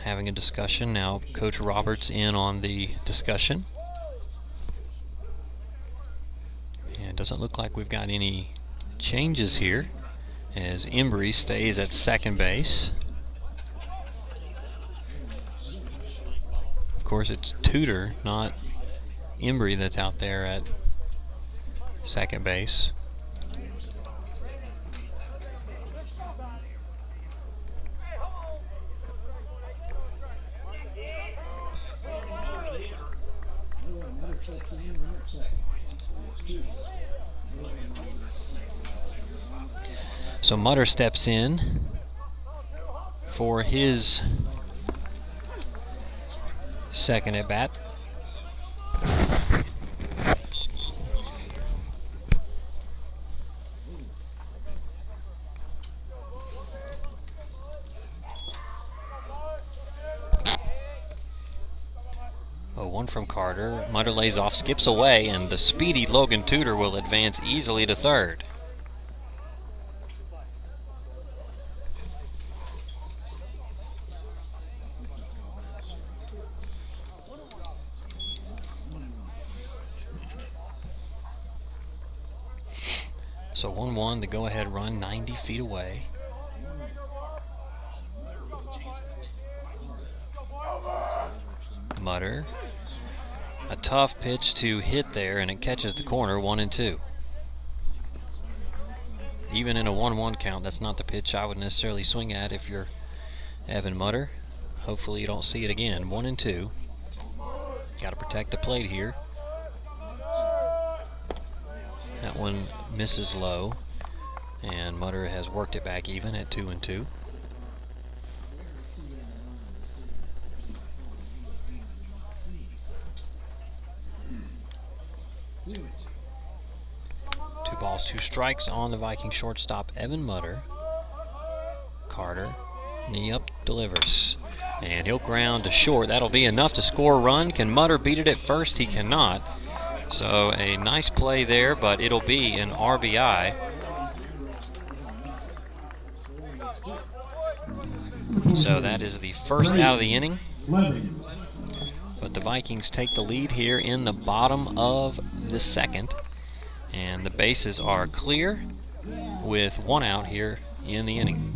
having a discussion now. Coach Roberts in on the discussion. And it doesn't look like we've got any changes here as Embry stays at second base. Of course, it's Tudor, not Embry, that's out there at second base. So Mutter steps in for his second at bat. One from Carter. Mutter lays off, skips away, and the speedy Logan Tudor will advance easily to third. So 1-1, the go-ahead run 90 feet away. Mutter. A tough pitch to hit there, and it catches the corner, 1-2. Even in a 1-1 count, that's not the pitch I would necessarily swing at if you're Evan Mutter. Hopefully you don't see it again. 1-2. Got to protect the plate here. That one misses low, and Mutter has worked it back even at 2-2. Two balls, two strikes on the Viking shortstop, Evan Mutter. Carter, knee up, delivers. And he'll ground to short. That'll be enough to score a run. Can Mutter beat it at first? He cannot. So a nice play there, but it'll be an RBI. So that is the first out of the inning. But the Vikings take the lead here in the bottom of the second. And the bases are clear with one out here in the inning.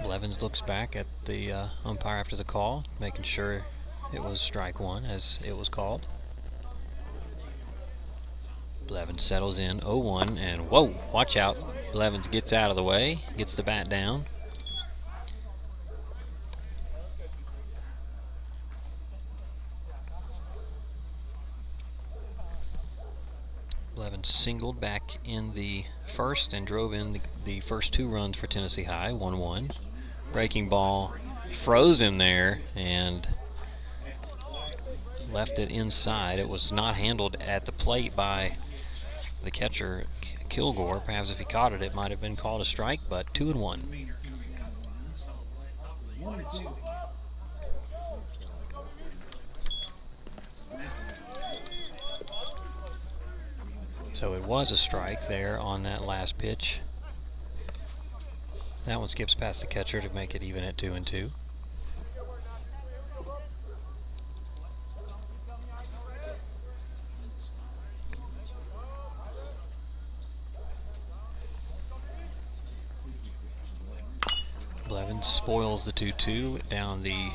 Blevins looks back at the umpire after the call, making sure it was strike one as it was called. Blevins settles in 0-1, and whoa, watch out. Blevins gets out of the way, gets the bat down. Blevins singled back in the first and drove in the first two runs for Tennessee High, 1-1. Breaking ball froze in there and left it inside. It was not handled at the plate by the catcher, Kilgore. Perhaps if he caught it, it might have been called a strike, but 2-1. So it was a strike there on that last pitch. That one skips past the catcher to make it even at 2-2. Blevins spoils the 2-2 down the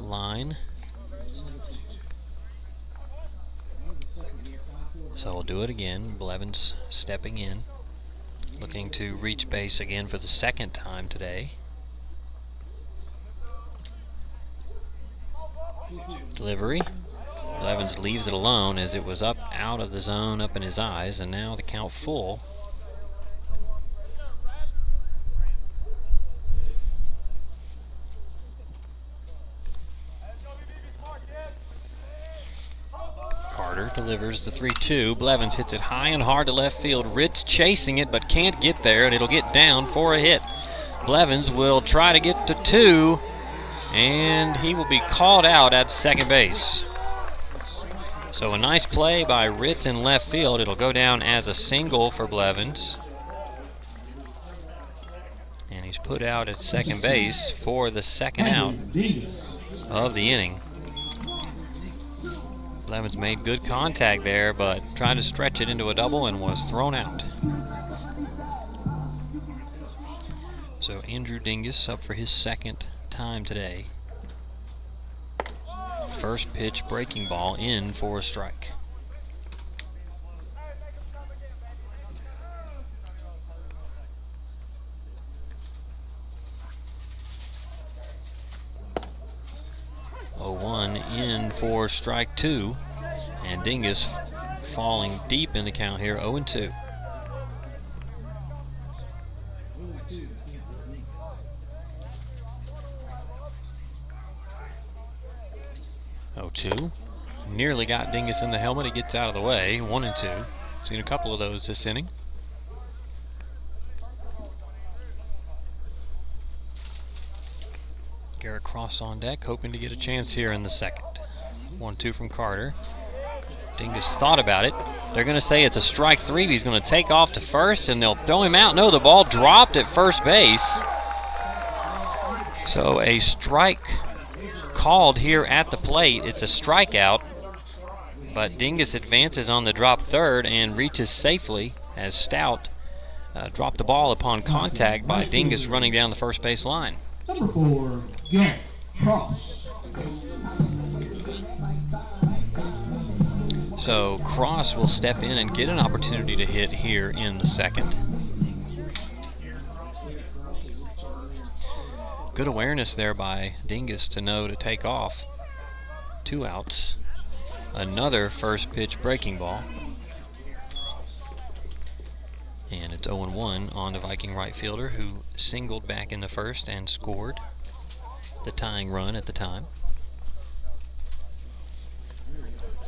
line. So we'll do it again. Blevins stepping in, looking to reach base again for the second time today. Delivery. Blevins leaves it alone as it was up out of the zone, up in his eyes, and now the count full. Carter delivers the 3-2. Blevins hits it high and hard to left field. Ritz chasing it but can't get there, and it'll get down for a hit. Blevins will try to get to 2, and he will be called out at second base. So a nice play by Ritz in left field. It'll go down as a single for Blevins. And he's put out at second base for the second out of the inning. Blevins made good contact there, but tried to stretch it into a double and was thrown out. So Andrew Dingus up for his second time today. First pitch breaking ball in for a strike. One in for strike 2, and Dingus falling deep in the count here, 0-2. Nearly got Dingus in the helmet. He gets out of the way. 1-2. Seen a couple of those this inning. Garrett Cross on deck, hoping to get a chance here in the second. 1-2 from Carter. Dingus thought about it. They're going to say it's a strike 3. He's going to take off to first, and they'll throw him out. No, the ball dropped at first base. So a strike called here at the plate. It's a strikeout, but Dingus advances on the drop third and reaches safely as Stout dropped the ball upon contact by Dingus running down the first base line. Number 4, Garrett Cross. So Cross will step in and get an opportunity to hit here in the second. Good awareness there by Dingus to know to take off. 2 outs. Another first pitch breaking ball. And it's 0-1 on the Viking right fielder, who singled back in the first and scored the tying run at the time.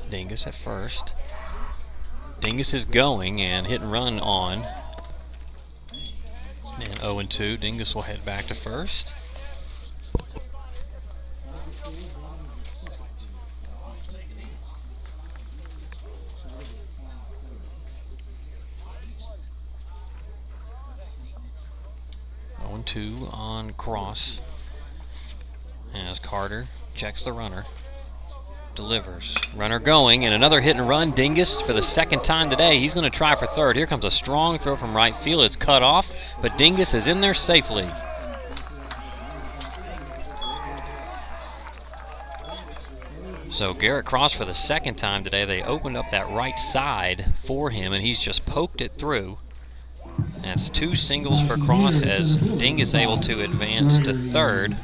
Dingus at first. Dingus is going, and hit and run on. And 0-2. Dingus will head back to first. Two on Cross as Carter checks the runner, delivers, runner going, and another hit and run. Dingus for the second time today. He's going to try for third. Here comes a strong throw from right field. It's cut off, but Dingus is in there safely. So Garrett Cross for the second time today. They opened up that right side for him, and he's just poked it through. That's 2 singles for Cross as Dingus able to advance to third.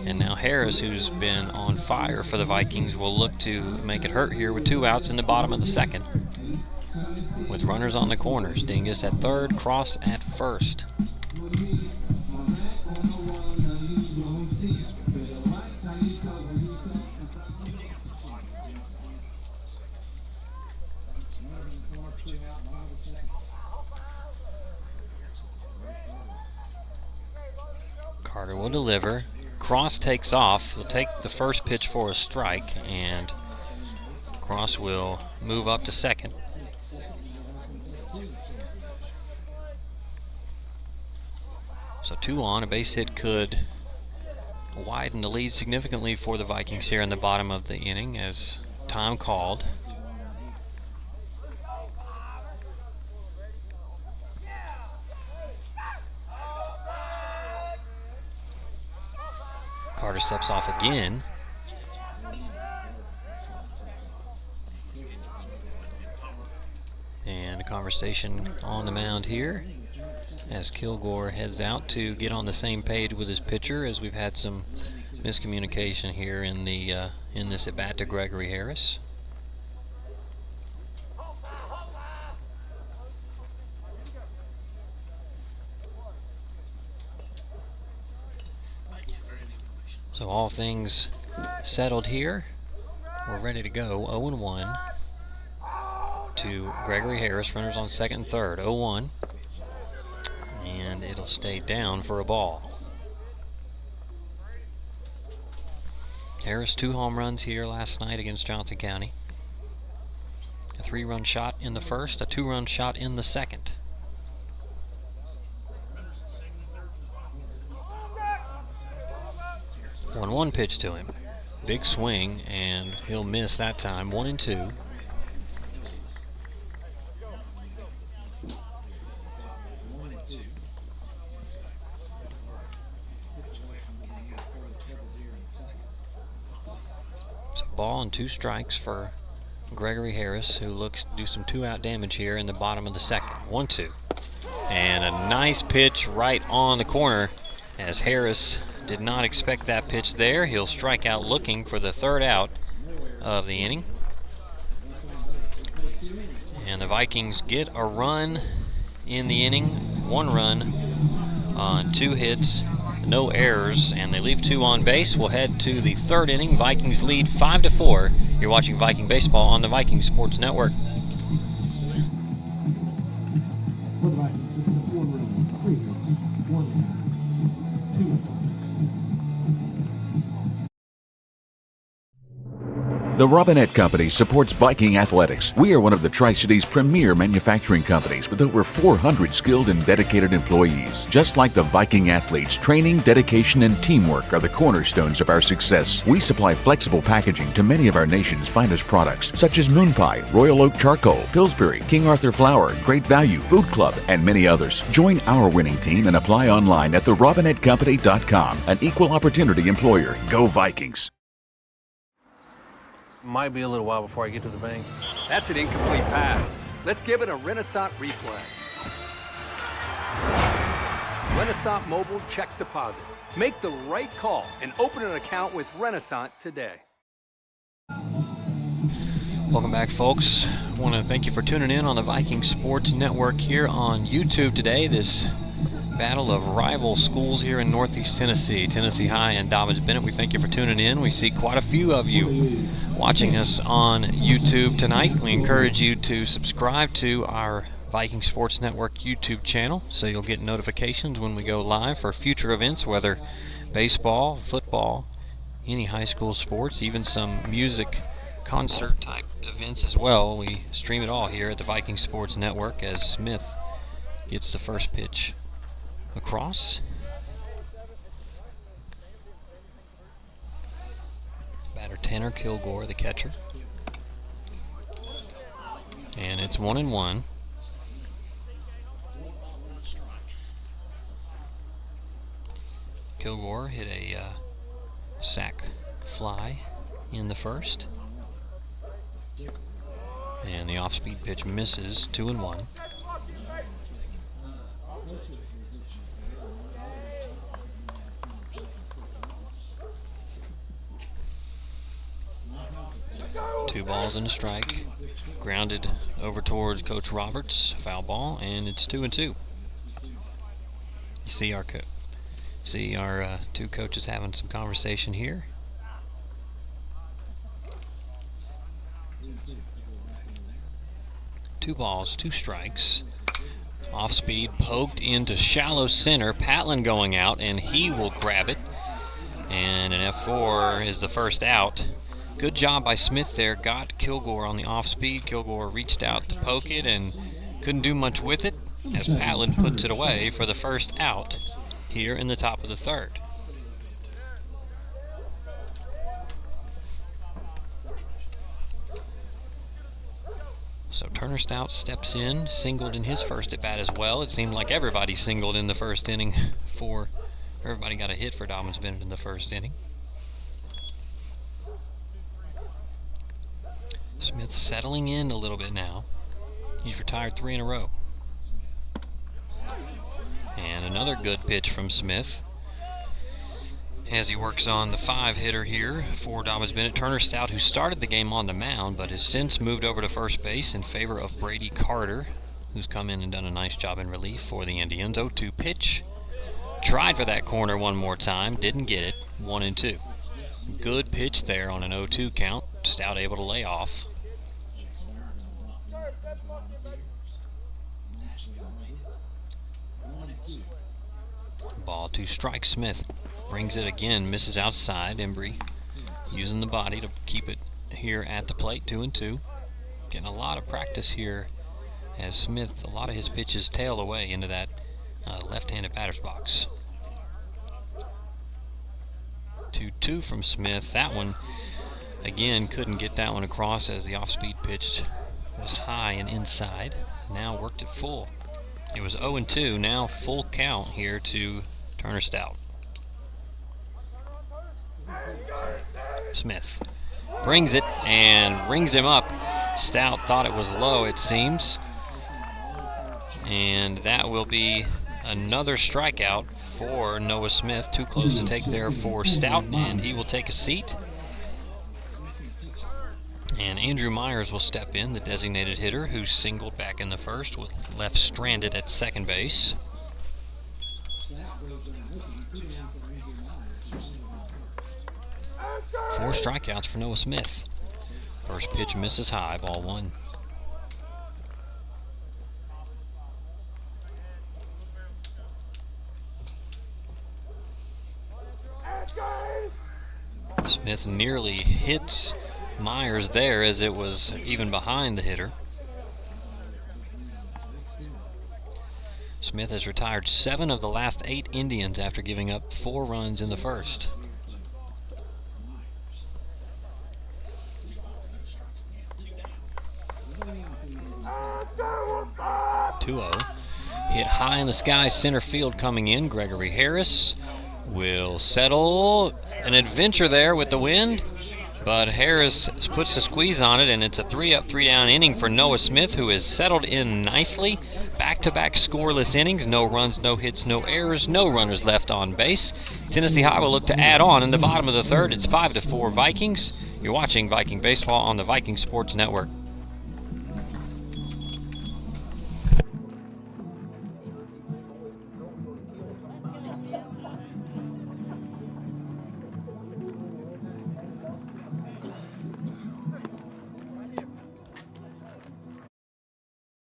And now Harris, who's been on fire for the Vikings, will look to make it hurt here with 2 outs in the bottom of the second. With runners on the corners, Dingus at third, Cross at first. Carter will deliver. Cross takes off. He'll take the first pitch for a strike, and Cross will move up to second. So 2 on. A base hit could widen the lead significantly for the Vikings here in the bottom of the inning as time called. Carter steps off again. conversation on the mound here as Kilgore heads out to get on the same page with his pitcher, as we've had some miscommunication here in this at bat to Gregory Harris. So all things settled here. We're ready to go. 0-1 to Gregory Harris. Runners on second and third. 0-1. And it'll stay down for a ball. Harris 2 home runs here last night against Johnson County. A 3-run shot in the first, a 2-run shot in the second. 1-1 pitch to him. Big swing, and he'll miss that time. 1-2. So ball and 2 strikes for Gregory Harris, who looks to do some 2-out damage here in the bottom of the second. 1-2. And a nice pitch right on the corner, as Harris did not expect that pitch there. He'll strike out looking for the 3rd out of the inning. And the Vikings get a run in the inning. 1 run on 2 hits, no errors, and they leave 2 on base. We'll head to the 3rd inning. Vikings lead 5-4. You're watching Viking Baseball on the Viking Sports Network. For the Vikings, it's a 4-run, 3 hits, 1 2. The Robinette Company supports Viking athletics. We are one of the Tri-Cities' premier manufacturing companies with over 400 skilled and dedicated employees. Just like the Viking athletes, training, dedication, and teamwork are the cornerstones of our success. We supply flexible packaging to many of our nation's finest products, such as Moon Pie, Royal Oak Charcoal, Pillsbury, King Arthur Flour, Great Value, Food Club, and many others. Join our winning team and apply online at therobinettecompany.com. An equal opportunity employer. Go Vikings! Might be a little while before I get to the bank. That's an incomplete pass. Let's give it a Renaissance replay. Renaissance Mobile Check Deposit. Make the right call and open an account with Renaissance today. Welcome back, folks. I want to thank you for tuning in on the Viking Sports Network here on YouTube today. This battle of rival schools here in Northeast Tennessee, Tennessee High and Dobyns-Bennett. We thank you for tuning in. We see quite a few of you watching us on YouTube tonight. We encourage you to subscribe to our Viking Sports Network YouTube channel so you'll get notifications when we go live for future events, whether baseball, football, any high school sports, even some music concert type events as well. We stream it all here at the Viking Sports Network as Smith gets the first pitch across. Batter Tanner Kilgore, the catcher. And it's 1-1. Kilgore hit a sac fly in the first. And the off-speed pitch misses. 2-1. Two balls and a strike. Grounded over towards Coach Roberts. Foul ball, and it's 2-2. You see our two coaches having some conversation here. Two balls, 2 strikes. Off speed, poked into shallow center. Patlin going out, and he will grab it. And an F4 is the first out. Good job by Smith there. Got Kilgore on the off speed. Kilgore reached out to poke it and couldn't do much with it as Patlin puts it away for the first out here in the top of the 3rd. So Turner Stout steps in, singled in his first at bat as well. It seemed like everybody singled in the first inning everybody got a hit for Dobyns-Bennett in the first inning. Smith settling in a little bit now. He's retired 3 in a row. And another good pitch from Smith as he works on the 5-hitter here for Dobyns-Bennett. Turner Stout, who started the game on the mound but has since moved over to first base in favor of Brady Carter, who's come in and done a nice job in relief for the Indians. 0-2 pitch. Tried for that corner one more time, didn't get it. 1-2. Good pitch there on an 0-2 count. Stout able to lay off. Ball 2 strikes. Smith brings it again, misses outside. Embry using the body to keep it here at the plate. 2-2. Getting a lot of practice here as Smith, a lot of his pitches tail away into that left-handed batter's box. 2-2 from Smith. That one, again, couldn't get that one across as the off-speed pitch was high and inside. Now worked it full. It was 0-2, now full count here to Turner Stout. Smith brings it and rings him up. Stout thought it was low, it seems. And that will be another strikeout for Noah Smith. Too close to take there for Stout, and he will take a seat. And Andrew Myers will step in, the designated hitter, who singled back in the first, was left stranded at second base. Four strikeouts for Noah Smith. First pitch misses high, ball 1. Smith nearly hits Myers there as it was even behind the hitter. Smith has retired 7 of the last 8 Indians after giving up 4 runs in the first. 2-0. Hit high in the sky, center field coming in. Gregory Harris will settle. An adventure there with the wind, but Harris puts the squeeze on it, and it's a 3-up, 3-down inning for Noah Smith, who has settled in nicely. Back-to-back scoreless innings, no runs, no hits, no errors, no runners left on base. Tennessee High will look to add on in the bottom of the third. It's 5-4 Vikings. You're watching Viking Baseball on the Viking Sports Network.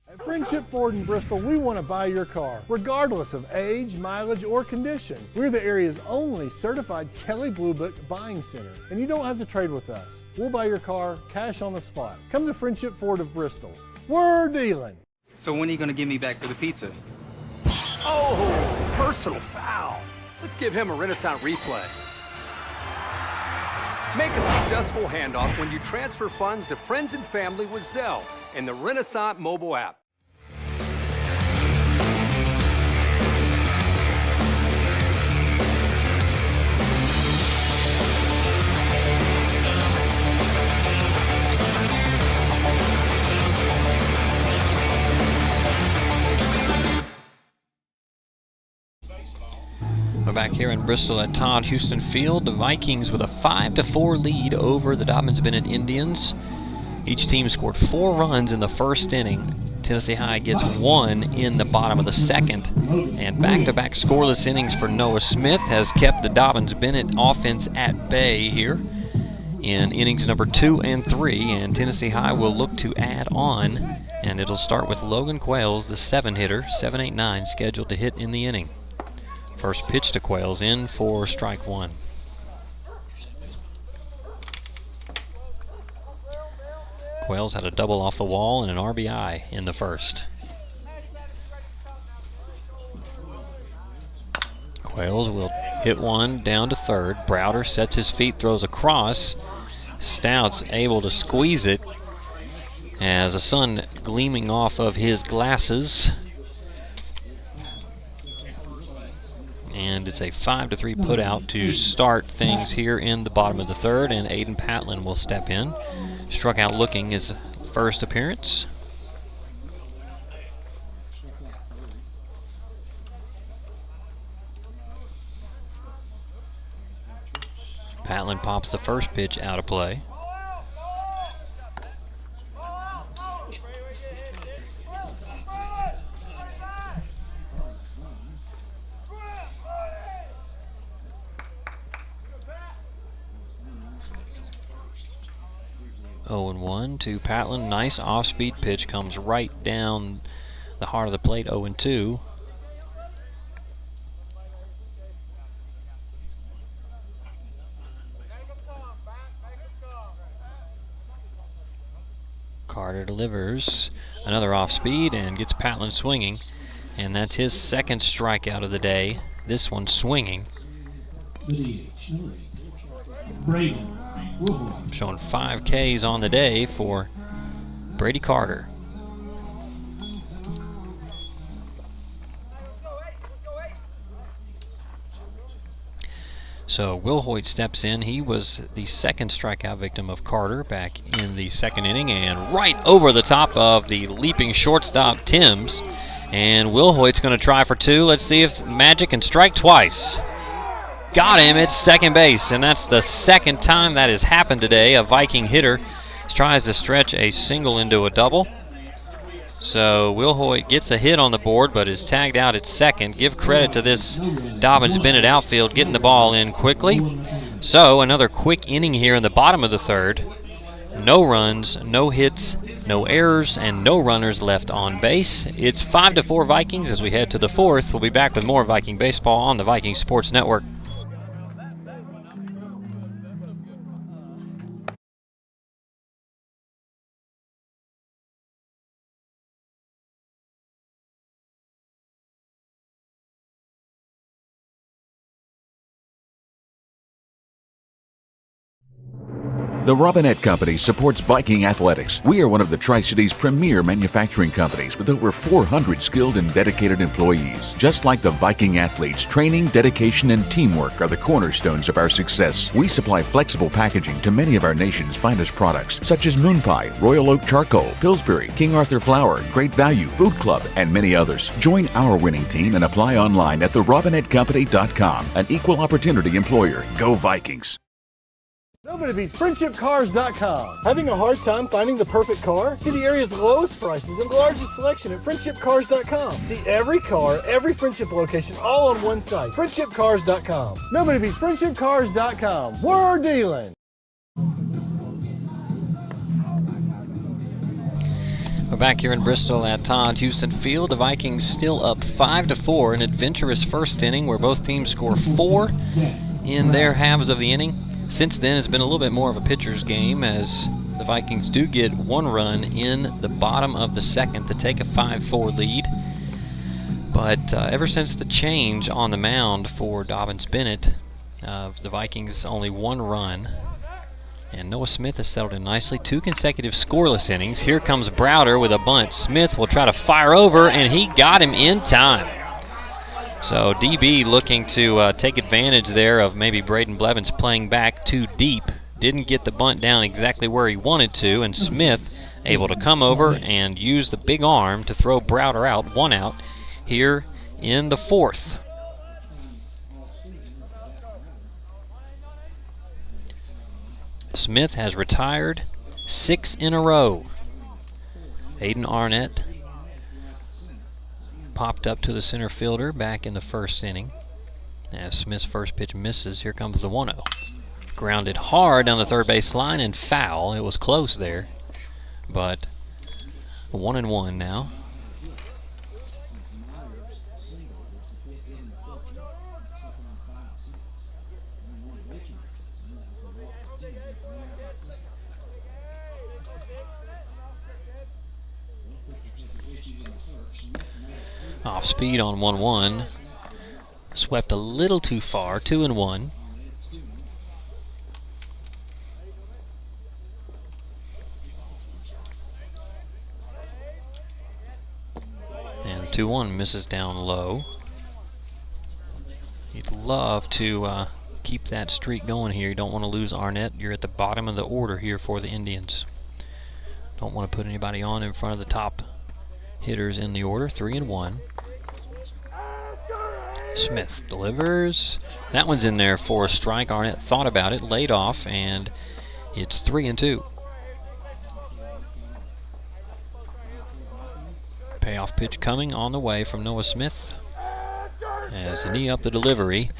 At Friendship Ford in Bristol, we want to buy your car, regardless of age, mileage, or condition. We're the area's only certified Kelley Blue Book buying center, and you don't have to trade with us. We'll buy your car cash on the spot. Come to Friendship Ford of Bristol. We're dealing. So when are you going to give me back for the pizza? Oh, personal foul. Let's give him a Renaissance replay. Make a successful handoff when you transfer funds to friends and family with Zelle and the Renaissance mobile app. We're back here in Bristol at Todd Houston Field. The Vikings with a 5-4 lead over the Dobyns-Bennett Indians. Each team scored 4 runs in the first inning. Tennessee High gets 1 in the bottom of the second. And back-to-back scoreless innings for Noah Smith has kept the Dobyns-Bennett offense at bay here in innings number 2 and 3. And Tennessee High will look to add on. And it'll start with Logan Quails, the 7-hitter, 7-8-9, scheduled to hit in the inning. First pitch to Quails in for strike 1. Quails had a double off the wall and an RBI in the first. Quails will hit one down to third. Browder sets his feet, throws across. Stout's able to squeeze it as the sun gleaming off of his glasses. And it's a 5-3 put out to start things here in the bottom of the third, and Aiden Patlin will step in. Struck out looking his first appearance. Patlin pops the first pitch out of play. Oh and 1 to Patlin. Nice off-speed pitch comes right down the heart of the plate. 0 and 2. Carter delivers another off speed and gets Patlin swinging, and that's his second strikeout of the day. This one swinging. Showing 5 Ks on the day for Brady Carter. So Will Hoyt steps in. He was the second strikeout victim of Carter back in the second inning, and right over the top of the leaping shortstop Timms. And Will Hoyt's going to try for 2. Let's see if Magic can strike twice. Got him at second base, and that's the second time that has happened today. A Viking hitter tries to stretch a single into a double. So Will Hoyt gets a hit on the board, but is tagged out at second. Give credit to this Dobyns-Bennett outfield getting the ball in quickly. So another quick inning here in the bottom of the third. No runs, no hits, no errors, and no runners left on base. It's 5-4 Vikings as we head to the fourth. We'll be back with more Viking baseball on the Vikings Sports Network. The Robinette Company supports Viking athletics. We are one of the Tri-Cities' premier manufacturing companies with over 400 skilled and dedicated employees. Just like the Viking athletes, training, dedication, and teamwork are the cornerstones of our success. We supply flexible packaging to many of our nation's finest products, such as Moon Pie, Royal Oak Charcoal, Pillsbury, King Arthur Flour, Great Value, Food Club, and many others. Join our winning team and apply online at therobinettecompany.com. An equal opportunity employer. Go Vikings! Nobody beats FriendshipCars.com. Having a hard time finding the perfect car? See the area's lowest prices and largest selection at FriendshipCars.com. See every car, every Friendship location, all on one site. FriendshipCars.com. Nobody beats FriendshipCars.com. We're dealing. We're back here in Bristol at Todd Houston Field. The Vikings still up 5-4. An adventurous first inning where both teams score 4 in their halves of the inning. Since then, it's been a little bit more of a pitcher's game as the Vikings do get 1 run in the bottom of the second to take a 5-4 lead. But ever since the change on the mound for Dobyns-Bennett, the Vikings only 1 run. And Noah Smith has settled in nicely. 2 consecutive scoreless innings. Here comes Browder with a bunt. Smith will try to fire over, and he got him in time. So DB looking to take advantage there of maybe Braden Blevins playing back too deep. Didn't get the bunt down exactly where he wanted to, and Smith able to come over and use the big arm to throw Browder out, 1 out, here in the fourth. Smith has retired 6 in a row. Aiden Arnett popped up to the center fielder back in the first inning. As Smith's first pitch misses, here comes the 1-0. Grounded hard down the third base line and foul. It was close there, but 1-1 now. Off speed on 1-1. Swept a little too far, 2-1. And 2-1 misses down low. You'd love to keep that streak going here. You don't want to lose Arnett. You're at the bottom of the order here for the Indians. Don't want to put anybody on in front of the top hitters in the order, 3-1. Smith delivers. That one's in there for a strike. Arnett thought about it, laid off, and it's 3-2. Payoff pitch coming on the way from Noah Smith. As the knee up the delivery.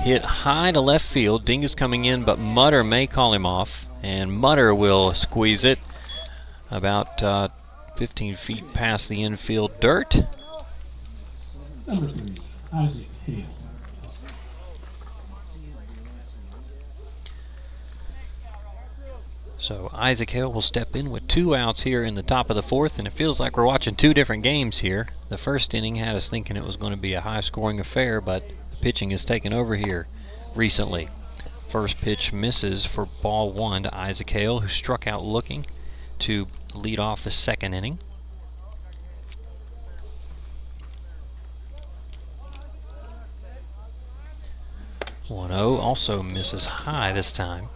Hit high to left field. Dingus coming in, but Mutter may call him off, and Mutter will squeeze it about 15 feet past the infield dirt. Number 3, Isaac Hale. So Isaac Hale will step in with 2 outs here in the top of the 4th, and it feels like we're watching 2 different games here. The first inning had us thinking it was going to be a high-scoring affair, but the pitching has taken over here recently. First pitch misses for ball 1 to Isaac Hale, who struck out looking to lead off the second inning. (1-0) also misses high this time.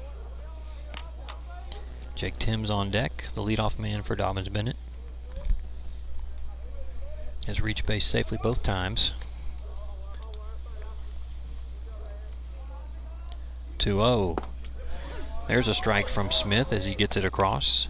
Jake Timms on deck, the leadoff man for Dobyns-Bennett. Has reached base safely both times. 2-0. There's a strike from Smith as he gets it across.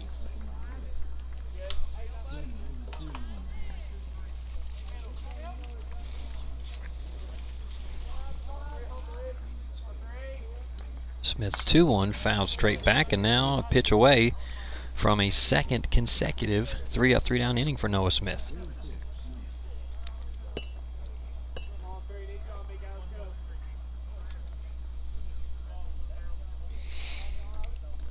Smith's 2-1 fouled straight back, and now a pitch away from a second consecutive 3-up, 3-down inning for Noah Smith.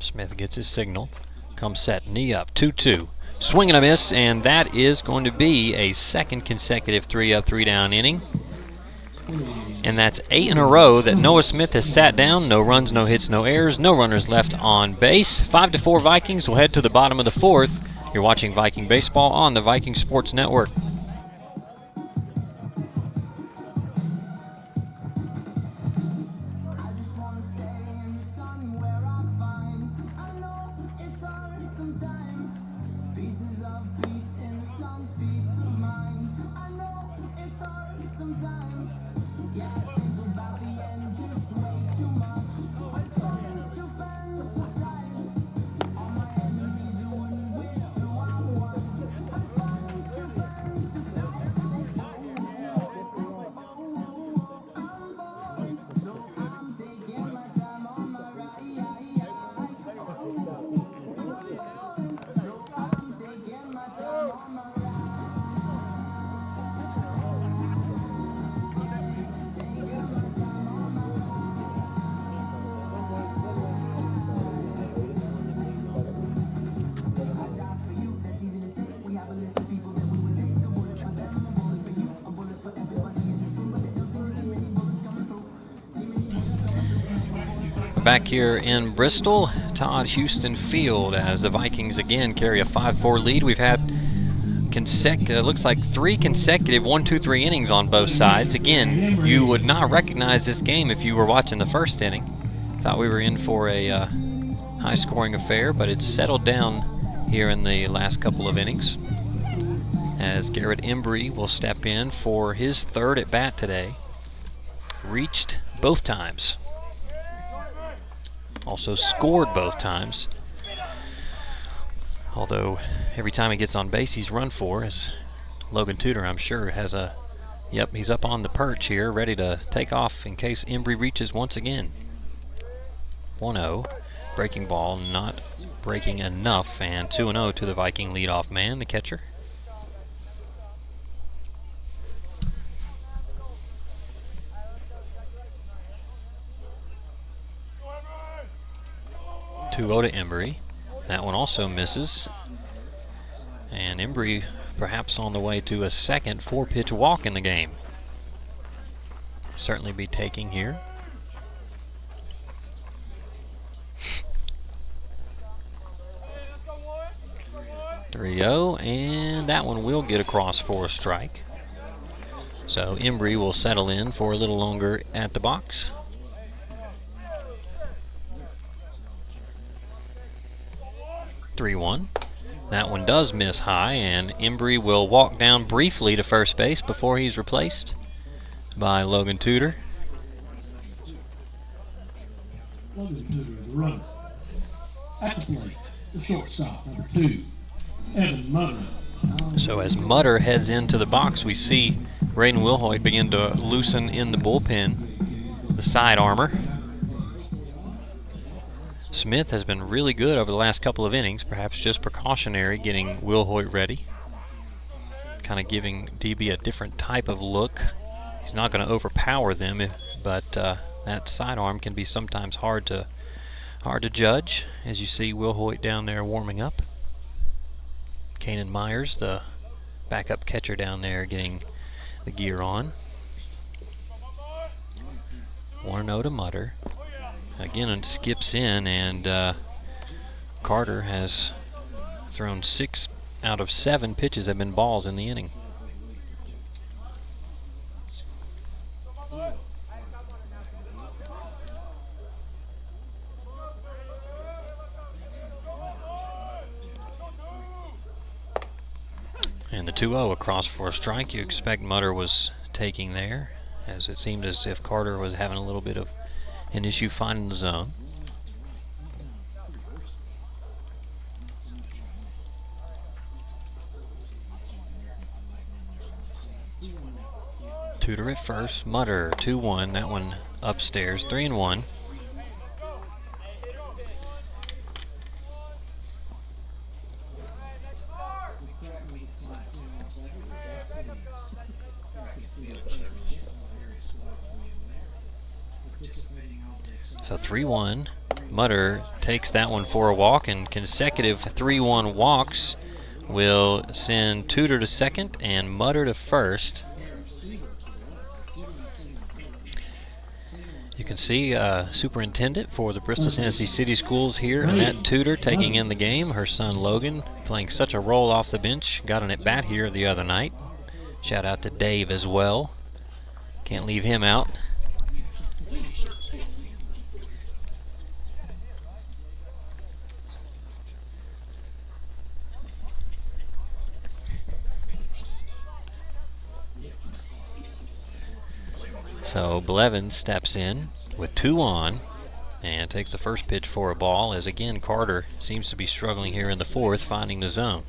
Smith gets his signal, comes set, knee up, 2-2. Swing and a miss, and that is going to be a second consecutive 3-up, 3-down inning. And that's 8 in a row that Noah Smith has sat down. No runs, no hits, no errors, no runners left on base. 5-4 Vikings. We'll head to the bottom of the 4th. You're watching Viking Baseball on the Viking Sports Network. Back here in Bristol, Todd Houston Field, as the Vikings again carry a 5-4 lead. We've had looks like 3 consecutive 1-2-3 innings on both sides. Again, you would not recognize this game if you were watching the first inning. Thought we were in for a high-scoring affair, but it's settled down here in the last couple of innings, as Garrett Embry will step in for his 3rd at bat today. Reached both times. Also scored both times. Although every time he gets on base, he's run for, as Logan Tudor, I'm sure, has a... Yep, he's up on the perch here, ready to take off in case Embry reaches once again. 1-0. Breaking ball, not breaking enough, and 2-0 to the Viking leadoff man, the catcher. To Embry. That one also misses. And Embry perhaps on the way to a second 4-pitch walk in the game. Certainly be taking here. (3-0), and that one will get across for a strike. So Embry will settle in for a little longer at the box. (3-1). That one does miss high, and Embry will walk down briefly to first base before he's replaced by Logan Tudor. Logan Tudor runs. At the plate, the shortstop, number 2, Evan Mutter. So as Mutter heads into the box, we see Braden Wilhoit begin to loosen in the bullpen, the side armor. Smith has been really good over the last couple of innings, perhaps just precautionary, getting Wilhoit ready. Kind of giving DB a different type of look. He's not going to overpower them, but that sidearm can be sometimes hard to judge, as you see Wilhoit down there warming up. Kanan Myers, the backup catcher down there, getting the gear on. 1-0 to Mutter. Again, it skips in, and Carter has thrown 6 out of 7 pitches have been balls in the inning. And the 2-0 across for a strike. You expect Mutter was taking there, as it seemed as if Carter was having a little bit of an issue finding the zone. Tudor at first, Mutter 2-1, that one upstairs, 3-1. So 3-1. Mutter takes that one for a walk, and consecutive 3-1 walks will send Tudor to second and Mutter to first. You can see superintendent for the Bristol Tennessee City Schools here, Annette Tudor, taking in the game. Her son Logan playing such a role off the bench. Got an at-bat here the other night. Shout out to Dave as well. Can't leave him out. So Blevins steps in with 2 on and takes the first pitch for a ball, as again Carter seems to be struggling here in the 4th, finding the zone.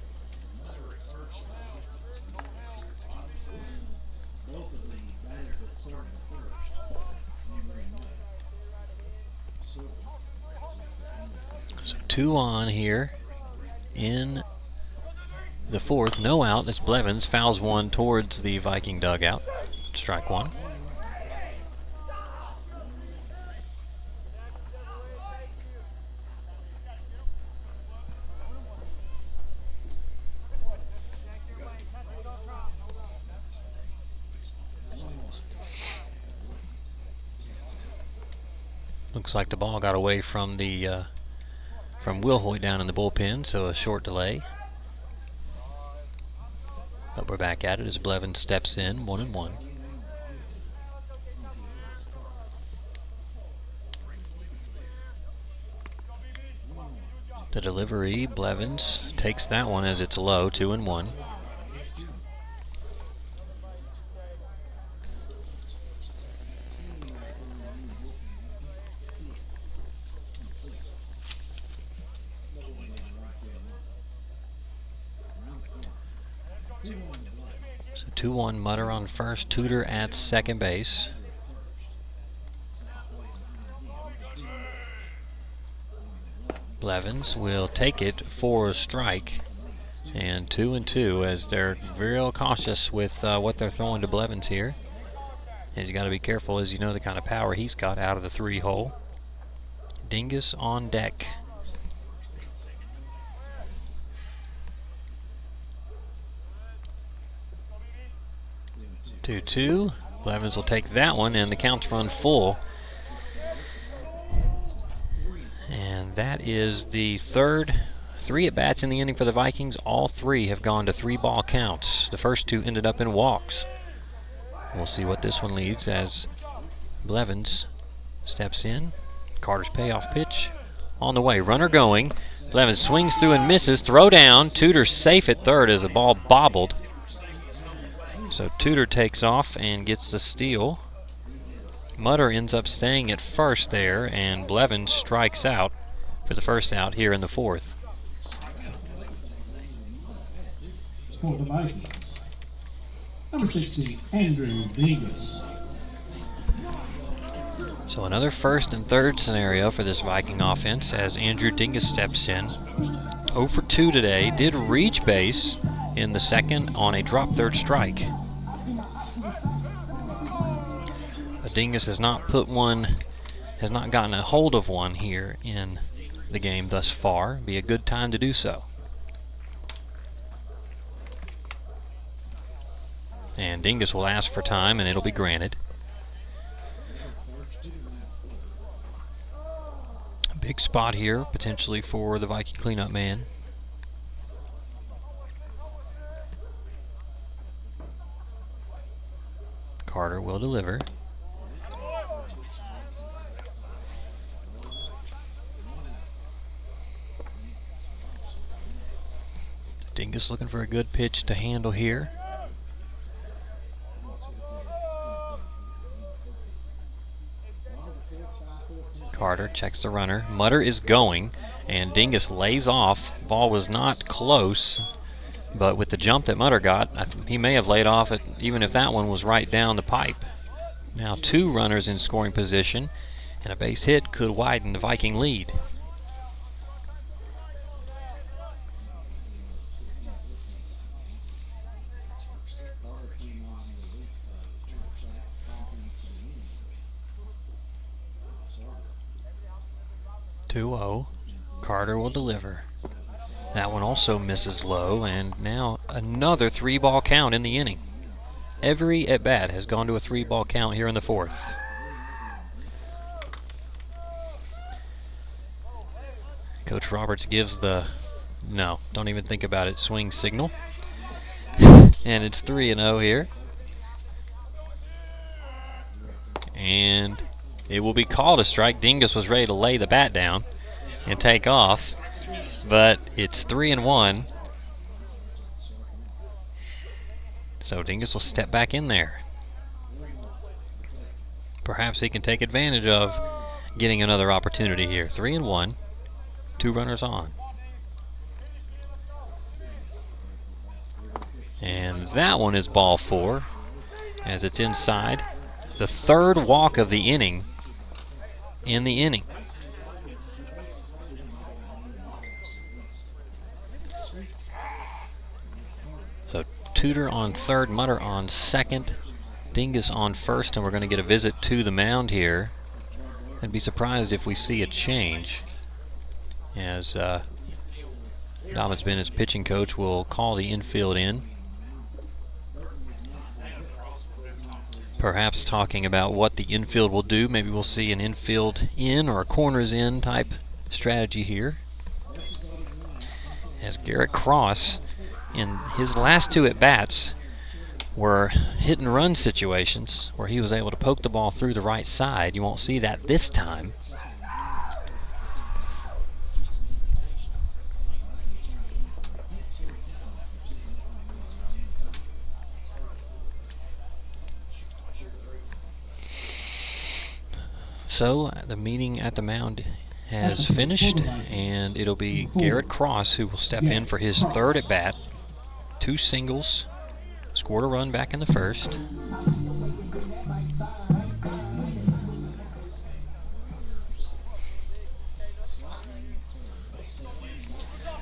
So 2 on here in the 4th, no out. It's Blevins, fouls one towards the Viking dugout. Strike 1. Looks like the ball got away from the from Wilhoit down in the bullpen, so a short delay. But we're back at it as Blevins steps in, 1-1. The delivery, Blevins takes that one as it's low, 2-1. So 2-1, Mutter on first, Tudor at second base. Blevins will take it for a strike, and 2-2 as they're real cautious with what they're throwing to Blevins here. And you got to be careful, as you know the kind of power he's got out of the 3-hole. Dingus on deck. Two. Blevins will take that one, and the count's run full. And that is the third 3 at-bats in the inning for the Vikings. All 3 have gone to 3-ball counts. The first 2 ended up in walks. We'll see what this one leads as Blevins steps in. Carter's payoff pitch on the way. Runner going. Blevins swings through and misses. Throw down. Tudor safe at third as the ball bobbled. So Tudor takes off and gets the steal. Mutter ends up staying at first there, and Blevins strikes out for the first out here in the fourth. For the Vikings, number 60, Andrew Dingus. So another first and third scenario for this Viking offense as Andrew Dingus steps in. 0 for 2 today. Did reach base in the second on a drop third strike. But Dingus has not gotten a hold of one here in the game thus far. Be a good time to do so. And Dingus will ask for time, and it'll be granted. A big spot here, potentially for the Viking cleanup man. Carter will deliver. Dingus looking for a good pitch to handle here. Carter checks the runner. Mutter is going, and Dingus lays off. Ball was not close, but with the jump that Mutter got, he may have laid off it even if that one was right down the pipe. Now 2 runners in scoring position, and a base hit could widen the Viking lead. Carter will deliver. That one also misses low, and now another 3-ball count in the inning. Every at-bat has gone to a 3-ball count here in the fourth. Coach Roberts gives the no, don't even think about it, swing signal. And it's 3-0 here. And it will be called a strike. Dingus was ready to lay the bat down and take off, but it's 3-1. So Dingus will step back in there. Perhaps he can take advantage of getting another opportunity here. 3-1, 2 runners on. And that one is ball 4 as it's inside. The 3rd walk of the inning in the inning. So Tudor on 3rd, Mutter on 2nd, Dingus on 1st, and we're going to get a visit to the mound here. I'd be surprised if we see a change, as Dobyns-Bennett's pitching coach will call the infield in. Perhaps talking about what the infield will do. Maybe we'll see an infield in or a corners in type strategy here. As Garrett Cross, in his last 2 at-bats, were hit and run situations where he was able to poke the ball through the right side. You won't see that this time. So the meeting at the mound has finished, and it'll be Garrett Cross who will step in for his 3rd at bat. 2 singles, scored a run back in the 1st.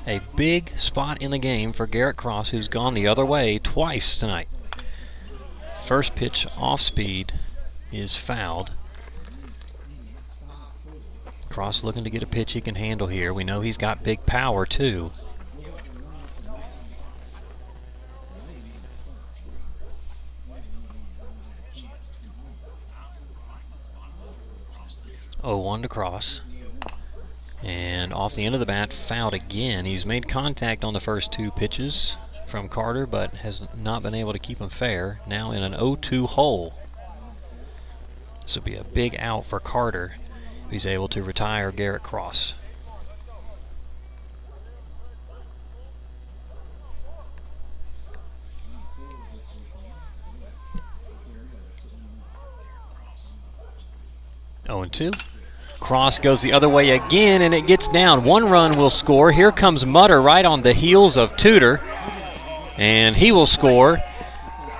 A big spot in the game for Garrett Cross, who's gone the other way twice tonight. First pitch off speed is fouled. Cross looking to get a pitch he can handle here. We know he's got big power too. Oh, 1 to Cross. And off the end of the bat, fouled again. He's made contact on the first 2 pitches from Carter, but has not been able to keep him fair. Now in an 0-2 hole. This will be a big out for Carter. He's able to retire Garrett Cross. 0-2. Cross goes the other way again, and it gets down. 1 run will score. Here comes Mutter right on the heels of Tudor, and he will score.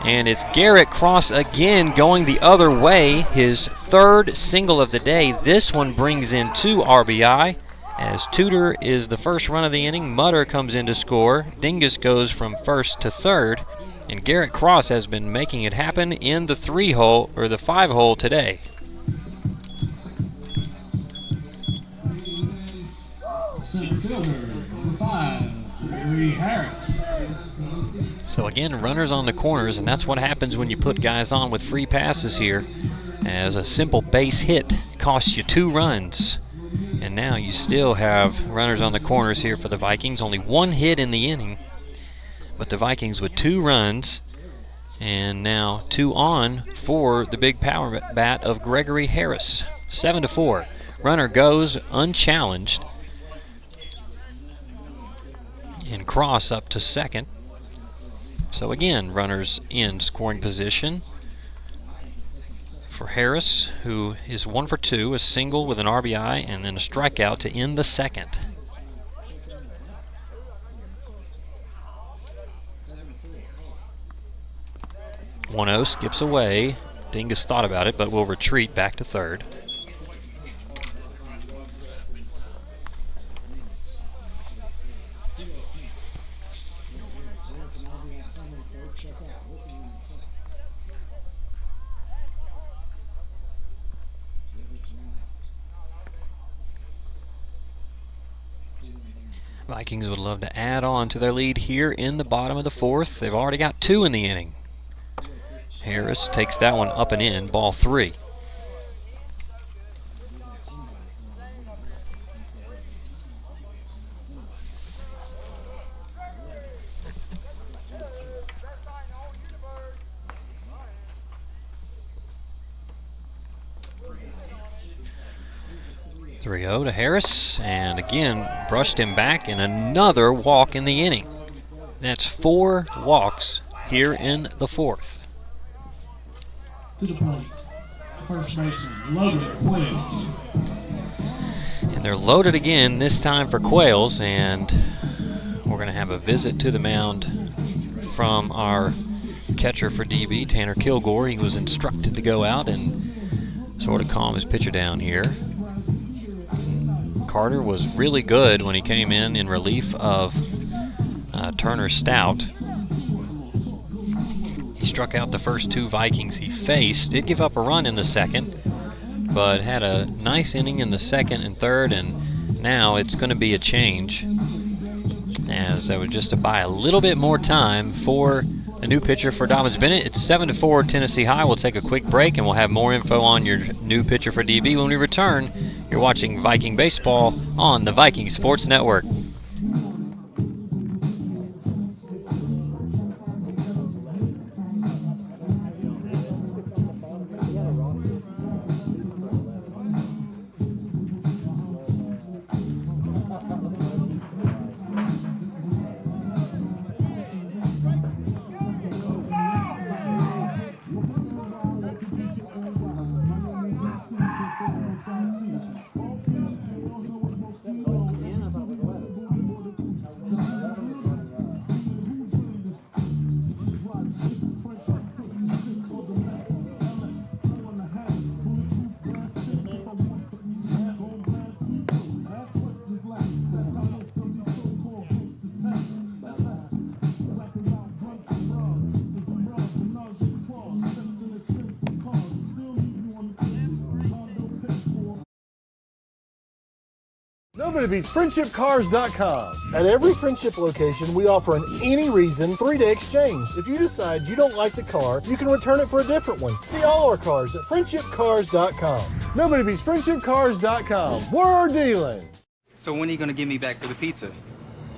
And it's Garrett Cross again going the other way, his 3rd single of the day. This one brings in 2 RBI, as Tudor is the first run of the inning. Mutter comes in to score. Dingus goes from 1st to 3rd, and Garrett Cross has been making it happen in the 3-hole or the 5-hole today. Center fielder, number 5, Gregory Harris. So again, runners on the corners, and that's what happens when you put guys on with free passes here, as a simple base hit costs you 2 runs. And now you still have runners on the corners here for the Vikings. Only 1 hit in the inning, but the Vikings with 2 runs, and now 2 on for the big power bat of Gregory Harris. 7-4. Runner goes unchallenged, and Cross up to 2nd. So again, runners in scoring position for Harris, who is 1 for 2, a single with an RBI, and then a strikeout to end the 2nd. One-0 skips away. Dingus thought about it, but will retreat back to 3rd. Vikings would love to add on to their lead here in the bottom of the 4th. They've already got 2 in the inning. Harris takes that one up and in, ball 3. To Harris, and again brushed him back, and another walk in the inning. That's 4 walks here in the 4th. To the plate, first baseman, loaded Quails. And they're loaded again, this time for Quails, and we're going to have a visit to the mound from our catcher for DB, Tanner Kilgore. He was instructed to go out and sort of calm his pitcher down here. Carter was really good when he came in relief of Turner Stout. He struck out the first 2 Vikings he faced. Did give up a run in the 2nd, but had a nice inning in the 2nd and 3rd, and now it's going to be a change, as that was just to buy a little bit more time for a new pitcher for Dobyns-Bennett. It's 7-4 Tennessee High. We'll take a quick break, and we'll have more info on your new pitcher for DB when we return. You're watching Viking Baseball on the Viking Sports Network. Nobody beats FriendshipCars.com. At every Friendship location, we offer an any reason 3-day exchange. If you decide you don't like the car, you can return it for a different one. See all our cars at FriendshipCars.com. Nobody beats FriendshipCars.com. We're dealing. So when are you going to give me back for the pizza?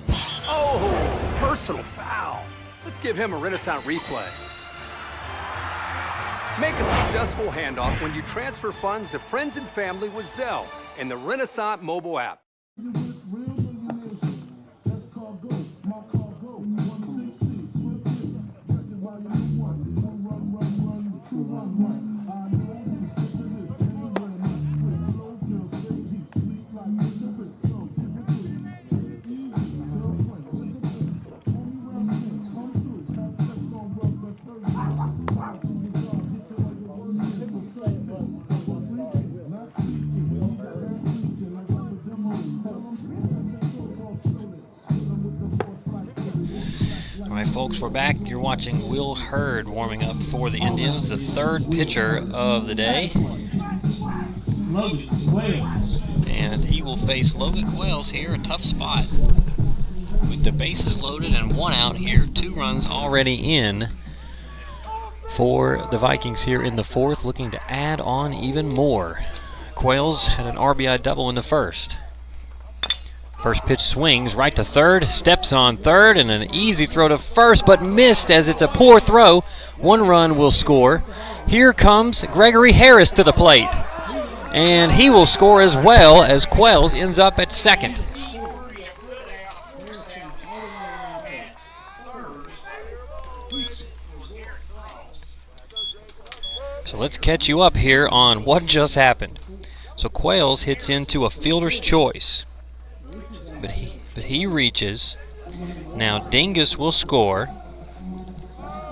Oh, personal foul. Let's give him a Renaissance replay. Make a successful handoff when you transfer funds to friends and family with Zelle and the Renaissance mobile app. folks, we're back. You're watching Will Hurd warming up for the Indians, the third pitcher of the day. Logan Wells. And he will face Logan Wells here, a tough spot. With the bases loaded and 1 out here, 2 runs already in for the Vikings here in the 4th, looking to add on even more. Quails had an RBI double in the 1st. First pitch swings right to 3rd, steps on 3rd, and an easy throw to 1st, but missed as it's a poor throw. 1 run will score. Here comes Gregory Harris to the plate, and he will score as well as Quails ends up at 2nd. So let's catch you up here on what just happened. So Quails hits into a fielder's choice, but he reaches. Now Dingus will score.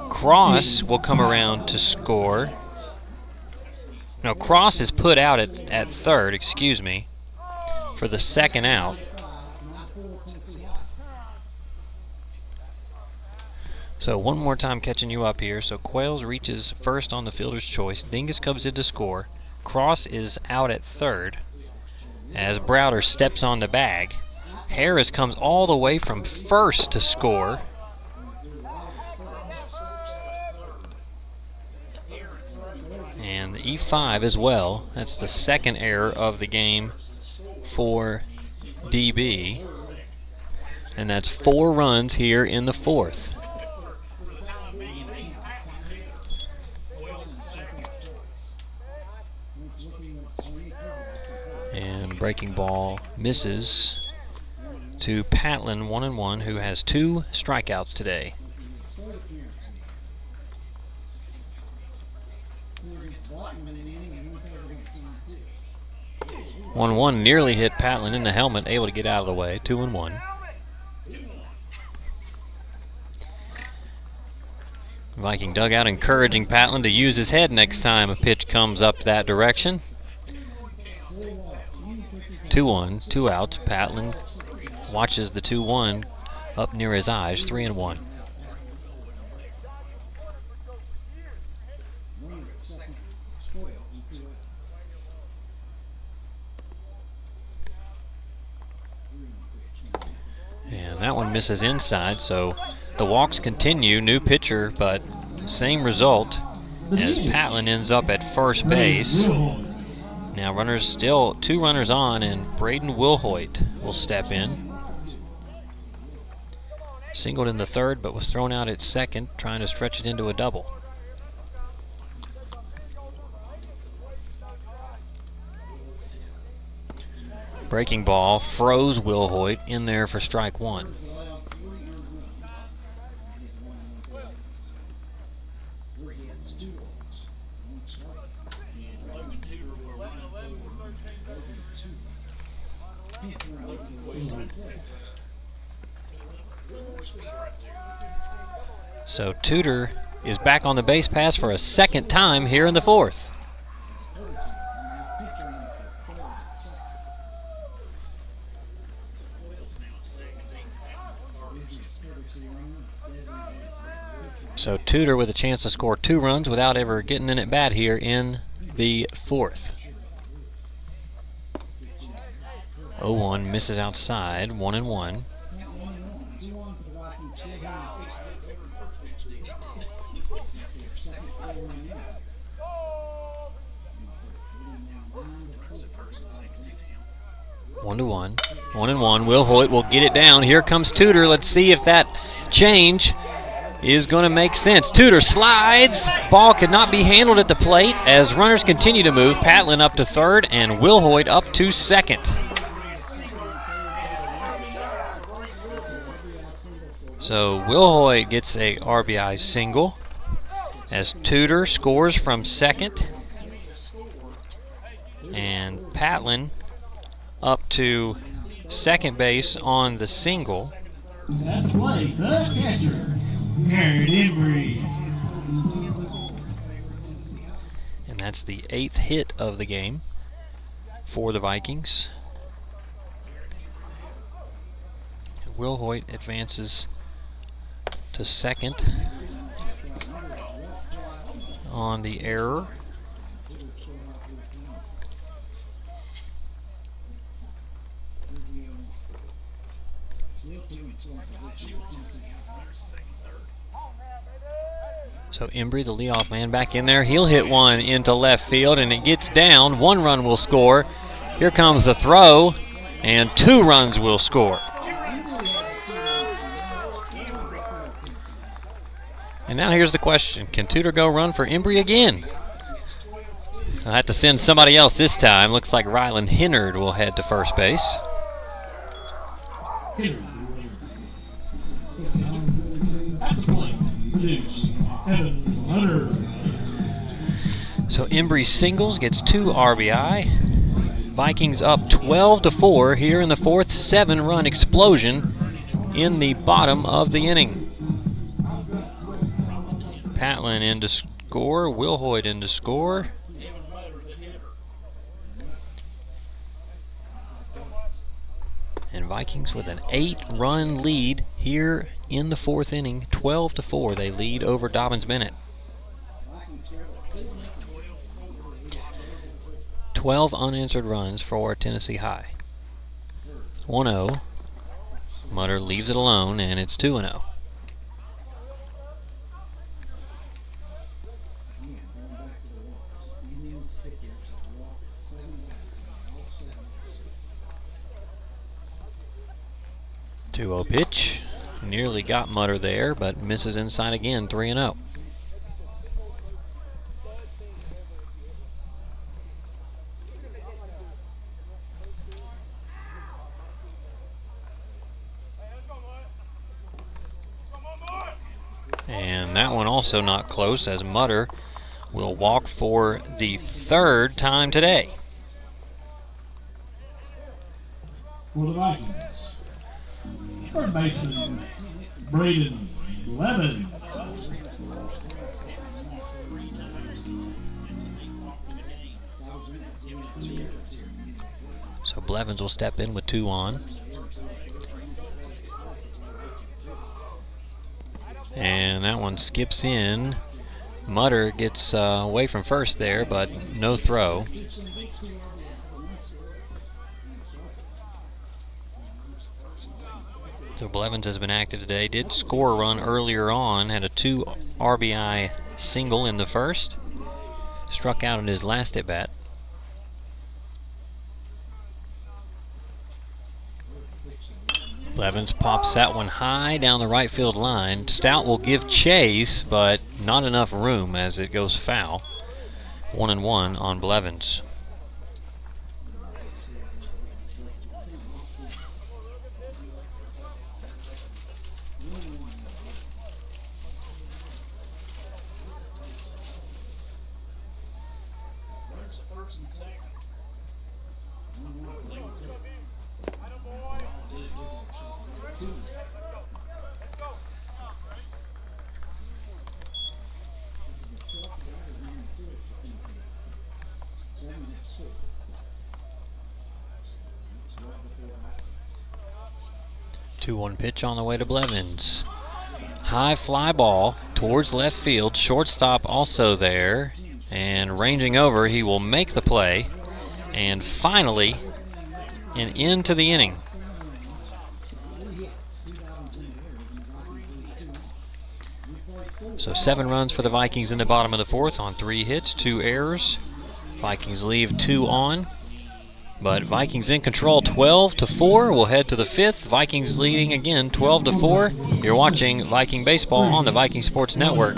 Cross will come around to score. No, Cross is put out at 3rd, excuse me, for the 2nd out. So one more time catching you up here. So Quails reaches first on the fielder's choice. Dingus comes in to score. Cross is out at 3rd as Browder steps on the bag. Harris comes all the way from 1st to score. And the E5 as well. That's the 2nd error of the game for DB. And that's 4 runs here in the 4th. And breaking ball misses to Patlin, 1-1, who has 2 strikeouts today. 1-1 nearly hit Patlin in the helmet, able to get out of the way. 2-1. Viking dugout encouraging Patlin to use his head next time a pitch comes up that direction. 2-1, 2 outs. Patlin watches the 2-1 up near his eyes. 3-1. And that one misses inside, so the walks continue. New pitcher, but same result as Patlin ends up at first base. Now runners still, 2 runners on, and Braden Wilhoit will step in. Singled in the 3rd, but was thrown out at 2nd, trying to stretch it into a double. Breaking ball froze Wilhoit in there for strike 1. So Tudor is back on the base pass for a 2nd time here in the 4th. So Tudor with a chance to score 2 runs without ever getting in at bat here in the 4th. 0-1 misses outside, 1-1. One to one. 1-1. Wilhoit will get it down. Here comes Tudor. Let's see if that change is going to make sense. Tudor slides. Ball could not be handled at the plate as runners continue to move. Patlin up to 3rd and Wilhoit up to 2nd. So Wilhoit gets a RBI single as Tudor scores from 2nd. And Patlin up to 2nd base on the single. At the plate, the catcher, Garrett Embry. And that's the 8th hit of the game for the Vikings. Wilhoit advances to second on the error. So Embry, the leadoff man, back in there. He'll hit one into left field, and it gets down. 1 run will score. Here comes the throw, and 2 runs will score. And now here's the question. Can Tudor go run for Embry again? I'll have to send somebody else this time. Looks like Ryland Hennard will head to first base. So Embry singles, gets 2 RBI. Vikings up 12-4 here in the 4th. 7-run explosion in the bottom of the inning. Patlin in to score. Wilhoit in to score. And Vikings with an 8-run lead here in the 4th inning. 12-4 they lead over Dobyns-Bennett. 12 unanswered runs for Tennessee High. 1-0. Mutter leaves it alone, and it's 2-0. Two-0 pitch. Nearly got Mutter there, but misses inside again. 3-0. And that one also not close, as Mutter will walk for the 3rd time today. For the Vikings, third baseman Braden Blevins. So Blevins will step in with 2 on. And that one skips in. Mutter gets away from first there, but no throw. So Blevins has been active today. Did score a run earlier on. Had a 2 RBI single in the 1st. Struck out in his last at bat. Blevins pops that one high down the right field line. Stout will give chase, but not enough room as it goes foul. 1-1 on Blevins. Two-one pitch on the way to Blevins. High fly ball towards left field. Shortstop also there. And ranging over, he will make the play. And finally, an end to the inning. So 7 runs for the Vikings in the bottom of the 4th on 3 hits, 2 errors. Vikings leave 2 on. But Vikings in control 12-4. We'll head to the 5th. Vikings leading again 12-4. You're watching Viking Baseball on the Viking Sports Network.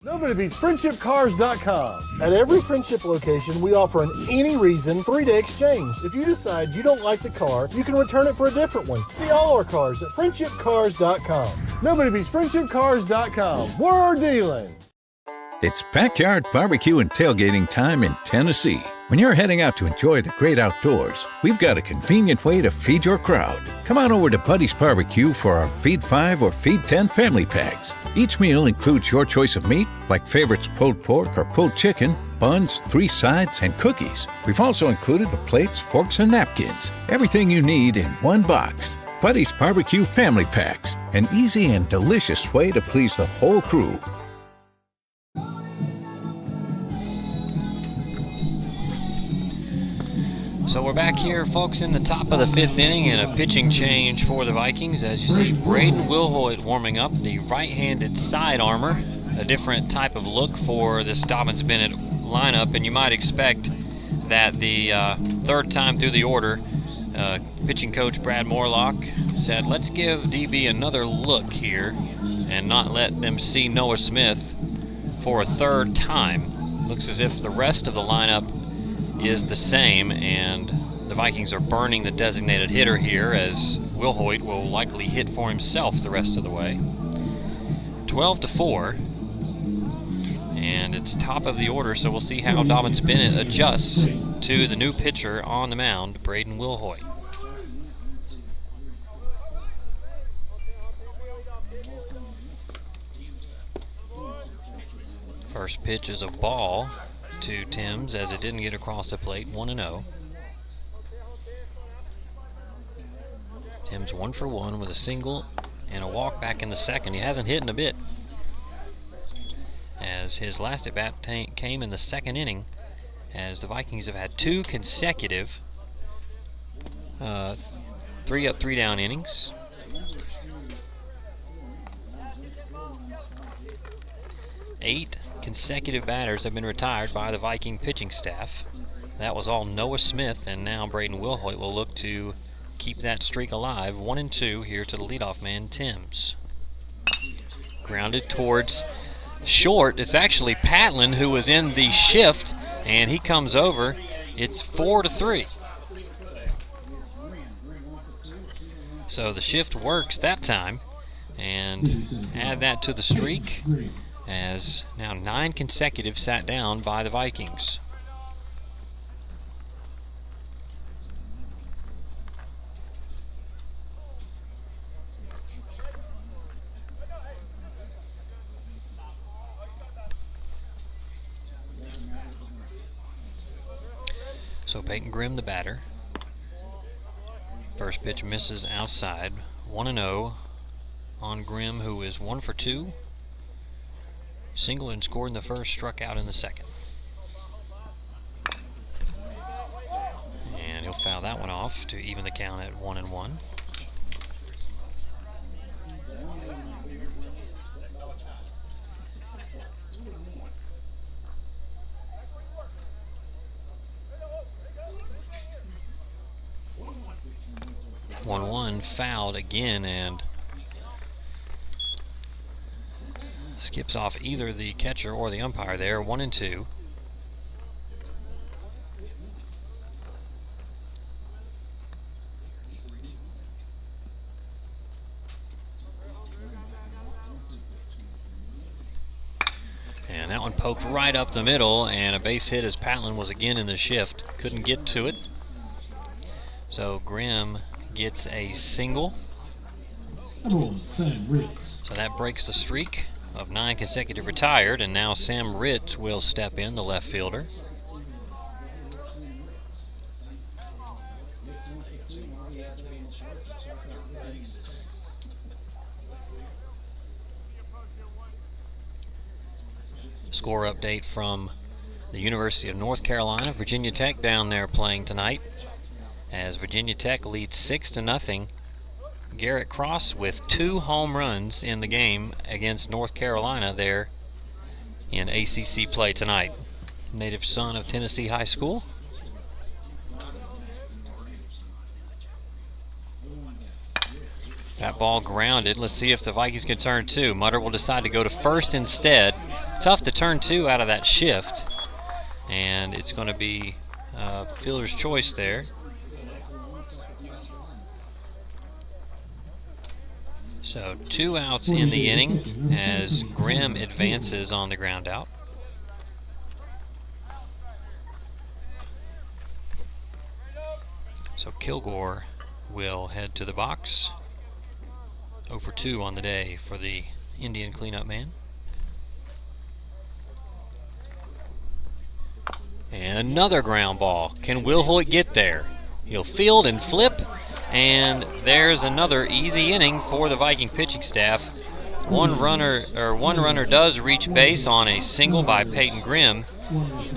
Nobody beats FriendshipCars.com. At every Friendship location, we offer an any reason 3-day exchange. If you decide you don't like the car, you can return it for a different one. See all our cars at FriendshipCars.com. Nobody beats FriendshipCars.com. We're dealing. It's backyard barbecue and tailgating time in Tennessee. When you're heading out to enjoy the great outdoors, we've got a convenient way to feed your crowd. Come on over to Buddy's Barbecue for our Feed 5 or Feed 10 family packs. Each meal includes your choice of meat, like favorites pulled pork or pulled chicken, buns, 3 sides, and cookies. We've also included the plates, forks, and napkins. Everything you need in one box. Buddy's Barbecue Family Packs. An easy and delicious way to please the whole crew. So we're back here, folks, in the top of the 5th inning, and a pitching change for the Vikings. As you see, Braden Wilhoit warming up, the right-handed side armor, a different type of look for this Dobyns-Bennett lineup, and you might expect that the third time through the order, pitching coach Brad Morlock said, let's give DB another look here and not let them see Noah Smith for a third time. Looks as if the rest of the lineup is the same, and the Vikings are burning the designated hitter here, as Wilhoit will likely hit for himself the rest of the way. 12-4, and it's top of the order, so we'll see how Dobyns-Bennett adjusts to the new pitcher on the mound, Braden Wilhoit. First pitch is a ball to Timms, as it didn't get across the plate. 1-0. Timms 1 for 1 with a single and a walk back in the second. He hasn't hit in a bit, as his last at bat came in the 2nd inning, as the Vikings have had 2 consecutive 3 up, 3 down innings. Eight consecutive batters have been retired by the Viking pitching staff. That was all Noah Smith, and now Braden Wilhoit will look to keep that streak alive. 1-2 here to the leadoff man, Timms. Grounded towards short. It's actually Patlin who was in the shift, and he comes over. It's 4-3. So the shift works that time, and add that to the streak, as now 9 consecutive sat down by the Vikings. So Peyton Grimm, the batter. First pitch misses outside. 1-0 on Grimm, who is 1 for 2. Singled and scored in the first, struck out in the second. And he'll foul that one off to even the count at 1-1. One fouled again, and skips off either the catcher or the umpire there. 1-2. And that one poked right up the middle, and a base hit as Patlin was again in the shift. Couldn't get to it. So Grimm gets a single. So that breaks the streak of 9 consecutive retired, and now Sam Ritz will step in, the left fielder. Score update from the University of North Carolina. Virginia Tech down there playing tonight, as Virginia Tech leads 6-0. Garrett Cross with 2 home runs in the game against North Carolina there in ACC play tonight. Native son of Tennessee High School. That ball grounded. Let's see if the Vikings can turn 2. Mutter will decide to go to first instead. Tough to turn 2 out of that shift, and it's going to be fielder's choice there. So 2 outs in the inning as Grimm advances on the ground out. So Kilgore will head to the box. 0 for 2 on the day for the Indian cleanup man. And another ground ball. Can Will Hoyt get there? He'll field and flip, and there's another easy inning for the Viking pitching staff. One runner does reach base on a single by Peyton Grimm,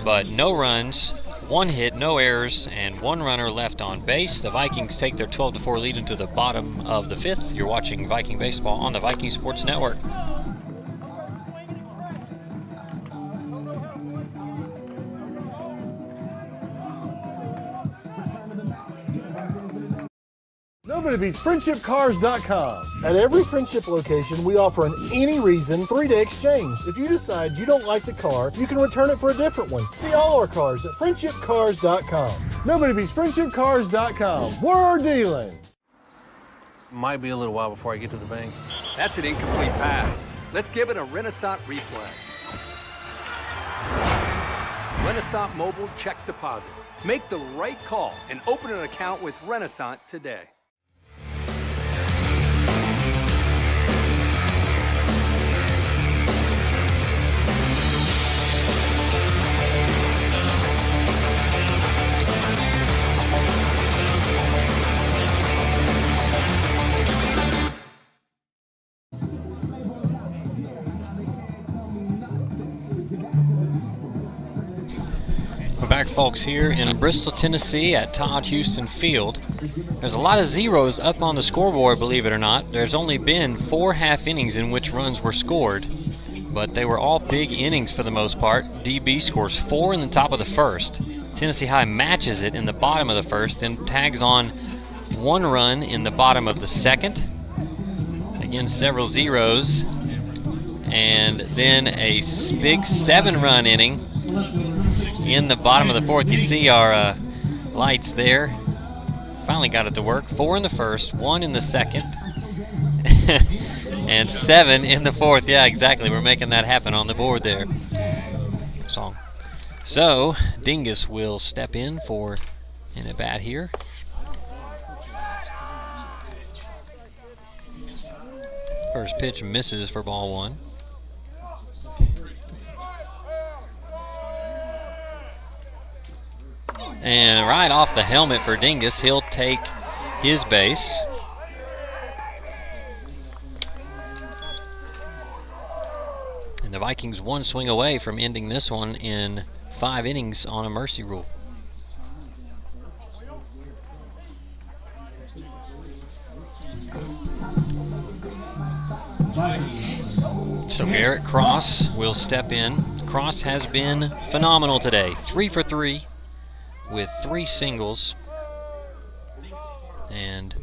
but no runs, 1 hit, no errors, and 1 runner left on base. The Vikings take their 12-4 lead into the bottom of the 5th. You're watching Viking baseball on the Viking Sports Network. Nobody beats FriendshipCars.com. At every Friendship location, we offer an any reason 3-day exchange. If you decide you don't like the car, you can return it for a different one. See all our cars at FriendshipCars.com. Nobody beats FriendshipCars.com. We're dealing. Might be a little while before I get to the bank. That's an incomplete pass. Let's give it a Renaissance replay. Renaissance Mobile Check Deposit. Make the right call and open an account with Renaissance today. We're back, folks, here in Bristol, Tennessee at Todd Houston Field. There's a lot of zeros up on the scoreboard, believe it or not. There's only been 4 half innings in which runs were scored, but they were all big innings for the most part. DB scores 4 in the top of the 1st. Tennessee High matches it in the bottom of the 1st, then tags on 1 run in the bottom of the 2nd. Again, several zeros. And then a big 7-run inning in the bottom of the 4th. You see our lights there. Finally got it to work. 4 in the 1st, 1 in the 2nd, and 7 in the 4th. Yeah, exactly. We're making that happen on the board there. Song. So, Dingus will step in for an at-bat here. First pitch misses for ball 1. And right off the helmet for Dingus, he'll take his base. And the Vikings 1 swing away from ending this one in 5 innings on a mercy rule. So Garrett Cross will step in. Cross has been phenomenal today. 3 for 3 with 3 singles. And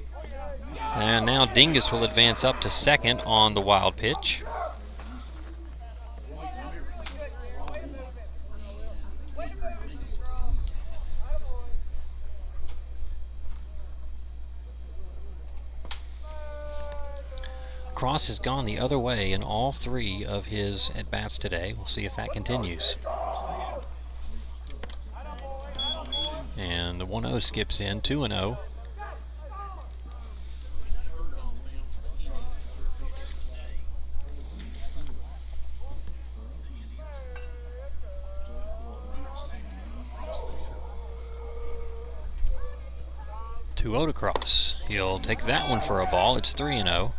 now Dingus will advance up to second on the wild pitch. Cross has gone the other way in all 3 of his at-bats today. We'll see if that continues. And the 1-0 skips in, 2-0. To Cross. He'll take that one for a ball. It's 3-0.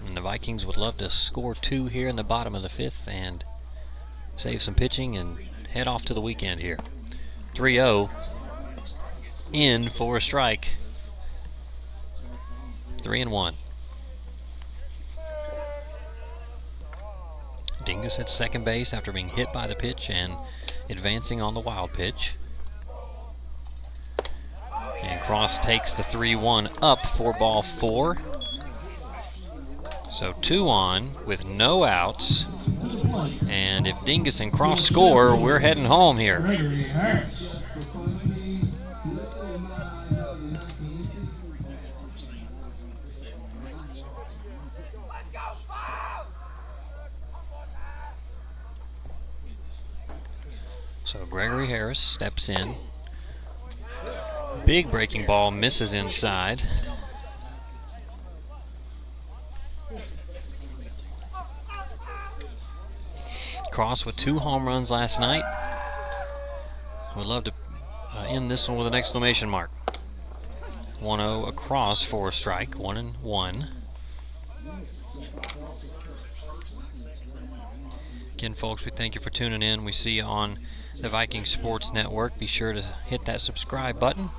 And the Vikings would love to score 2 here in the bottom of the 5th and save some pitching and head off to the weekend here. 3-0 in for a strike. 3-1. Dingus at second base after being hit by the pitch and advancing on the wild pitch. And Cross takes the 3-1 up for ball 4. So 2 on with no outs. And if Dingus and Cross score, we're heading home here. So Gregory Harris steps in. big breaking ball misses inside. Cross with 2 home runs last night. Would love to end this one with an exclamation mark. 1-0 across for a strike, 1-1. Again, folks, we thank you for tuning in. We see you on the Vikings Sports Network. Be sure to hit that subscribe button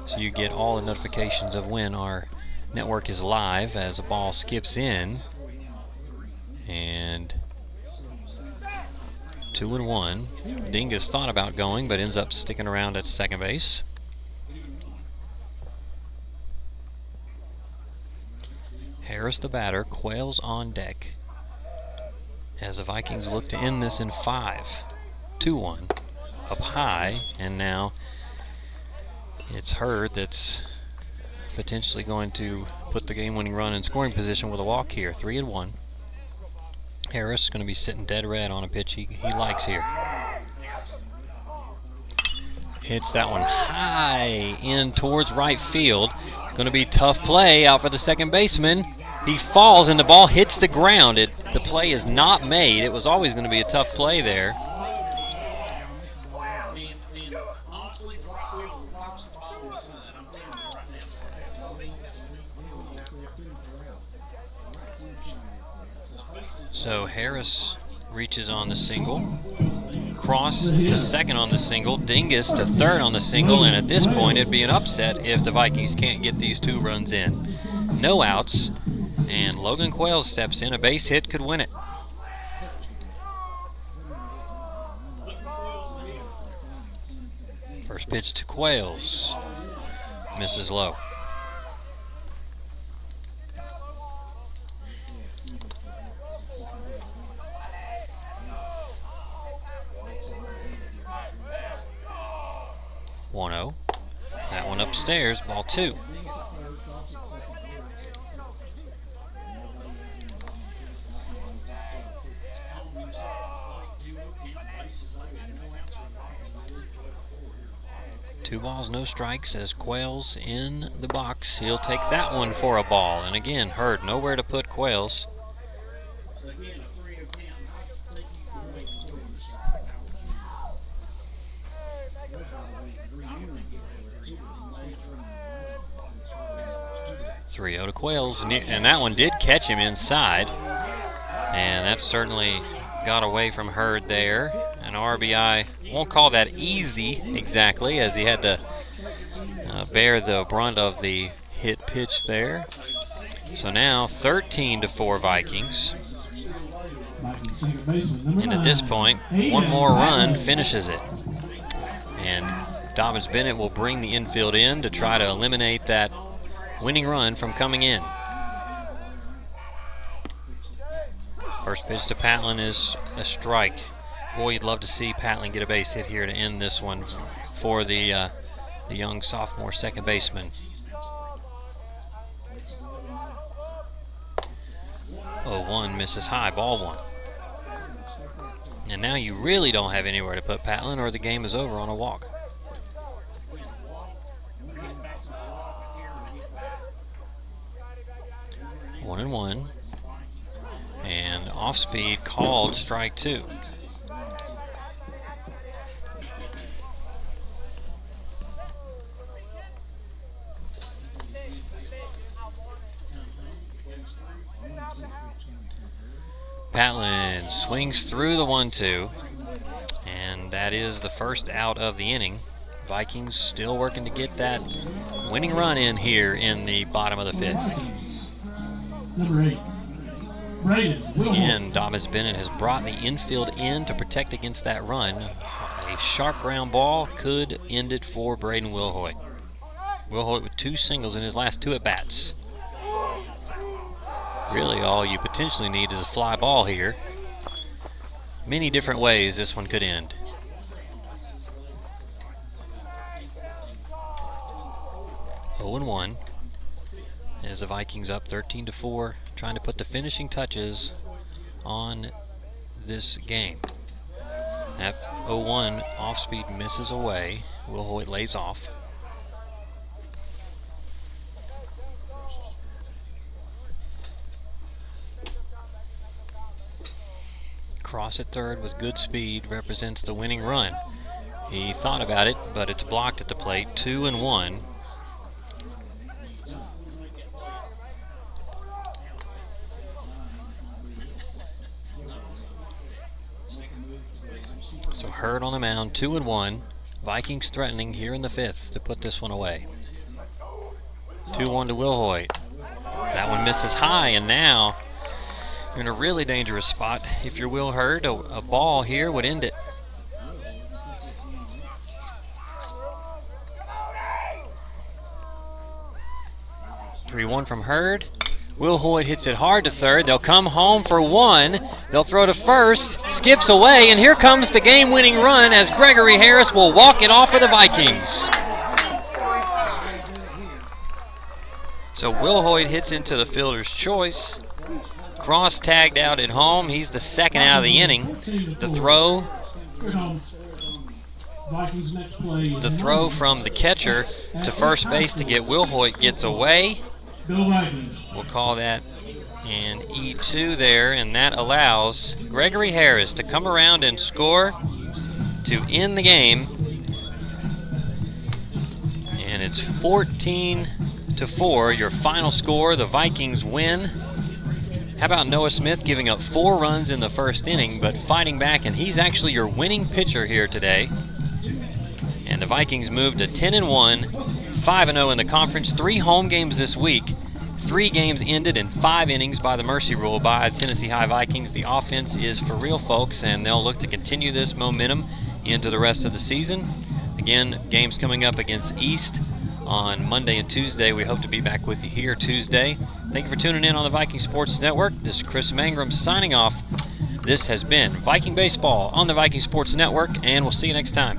so you get all the notifications of when our network is live as a ball skips in. And 2-1. Dingus thought about going, but ends up sticking around at second base. Harris, the batter, Quails on deck as the Vikings look to end this in 5. 2-1, up high, and now it's Hurd that's potentially going to put the game-winning run in scoring position with a walk here. 3-1. Harris is going to be sitting dead red on a pitch he likes here. Hits that one high in towards right field. Going to be tough play out for the second baseman. He falls and the ball hits the ground. The play is not made. It was always going to be a tough play there. So Harris reaches on the single. Cross to second on the single. Dingus to third on the single. And at this point, it'd be an upset if the Vikings can't get these 2 runs in. No outs. And Logan Quails steps in. A base hit could win it. First pitch to Quails. Misses low. That one upstairs, ball 2. Two balls, no strikes as Quails in the box. He'll take that one for a ball. And again, Hurd nowhere to put Quails. .3-0 to Quails, and that one did catch him inside, and that certainly got away from Hurd there. An RBI, won't call that easy exactly, as he had to bear the brunt of the hit pitch there. So now 13-4 Vikings, and at this point, 1 more run finishes it, and Dobyns-Bennett will bring the infield in to try to eliminate that winning run from coming in. First pitch to Patlin is a strike. Boy, you'd love to see Patlin get a base hit here to end this one for the young sophomore second baseman. 0-1 misses high, ball 1. And now you really don't have anywhere to put Patlin, or the game is over on a walk. One and 1, and off speed called strike 2. Patlin swings through the 1-2, and that is the first out of the inning. Vikings still working to get that winning run in here in the bottom of the 5th. Number 8, Braden. Again, Dobyns-Bennett has brought the infield in to protect against that run. A sharp ground ball could end it for Braden Wilhoit. Wilhoit with 2 singles in his last 2 at-bats. Really, all you potentially need is a fly ball here. Many different ways this one could end. Oh and 1. As the Vikings up 13-4, trying to put the finishing touches on this game. That 0-1 off-speed misses away. Wilhoit lays off. across at third with good speed, represents the winning run. He thought about it, but it's blocked at the plate. 2-1. So Hurd on the mound, 2-1. Vikings threatening here in the fifth to put this one away. 2-1 to Will Hoyt. That one misses high, and now you're in a really dangerous spot. If you're Will Hurd, a ball here would end it. Three-1 from Hurd. Will Hoyt hits it hard to third. They'll come home for one. They'll throw to first. Skips away, and here comes the game-winning run as Gregory Harris will walk it off for the Vikings. So Will Hoyt hits into the fielder's choice. Cross tagged out at home. He's the second out of the inning. The throw from the catcher to first base to get Will Hoyt gets away. We'll call that an E2 there, and that allows Gregory Harris to come around and score to end the game. And it's 14-4, your final score. The Vikings win. How about Noah Smith giving up 4 runs in the first inning, but fighting back, and he's actually your winning pitcher here today. And the Vikings moved to 10-1, 5-0 in the conference. 3 home games this week. 3 games ended in 5 innings by the mercy rule by Tennessee High Vikings. The offense is for real, folks, and they'll look to continue this momentum into the rest of the season. Again, games coming up against East on Monday and Tuesday. We hope to be back with you here Tuesday. Thank you for tuning in on the Viking Sports Network. This is Chris Mangrum signing off. This has been Viking Baseball on the Viking Sports Network, and we'll see you next time.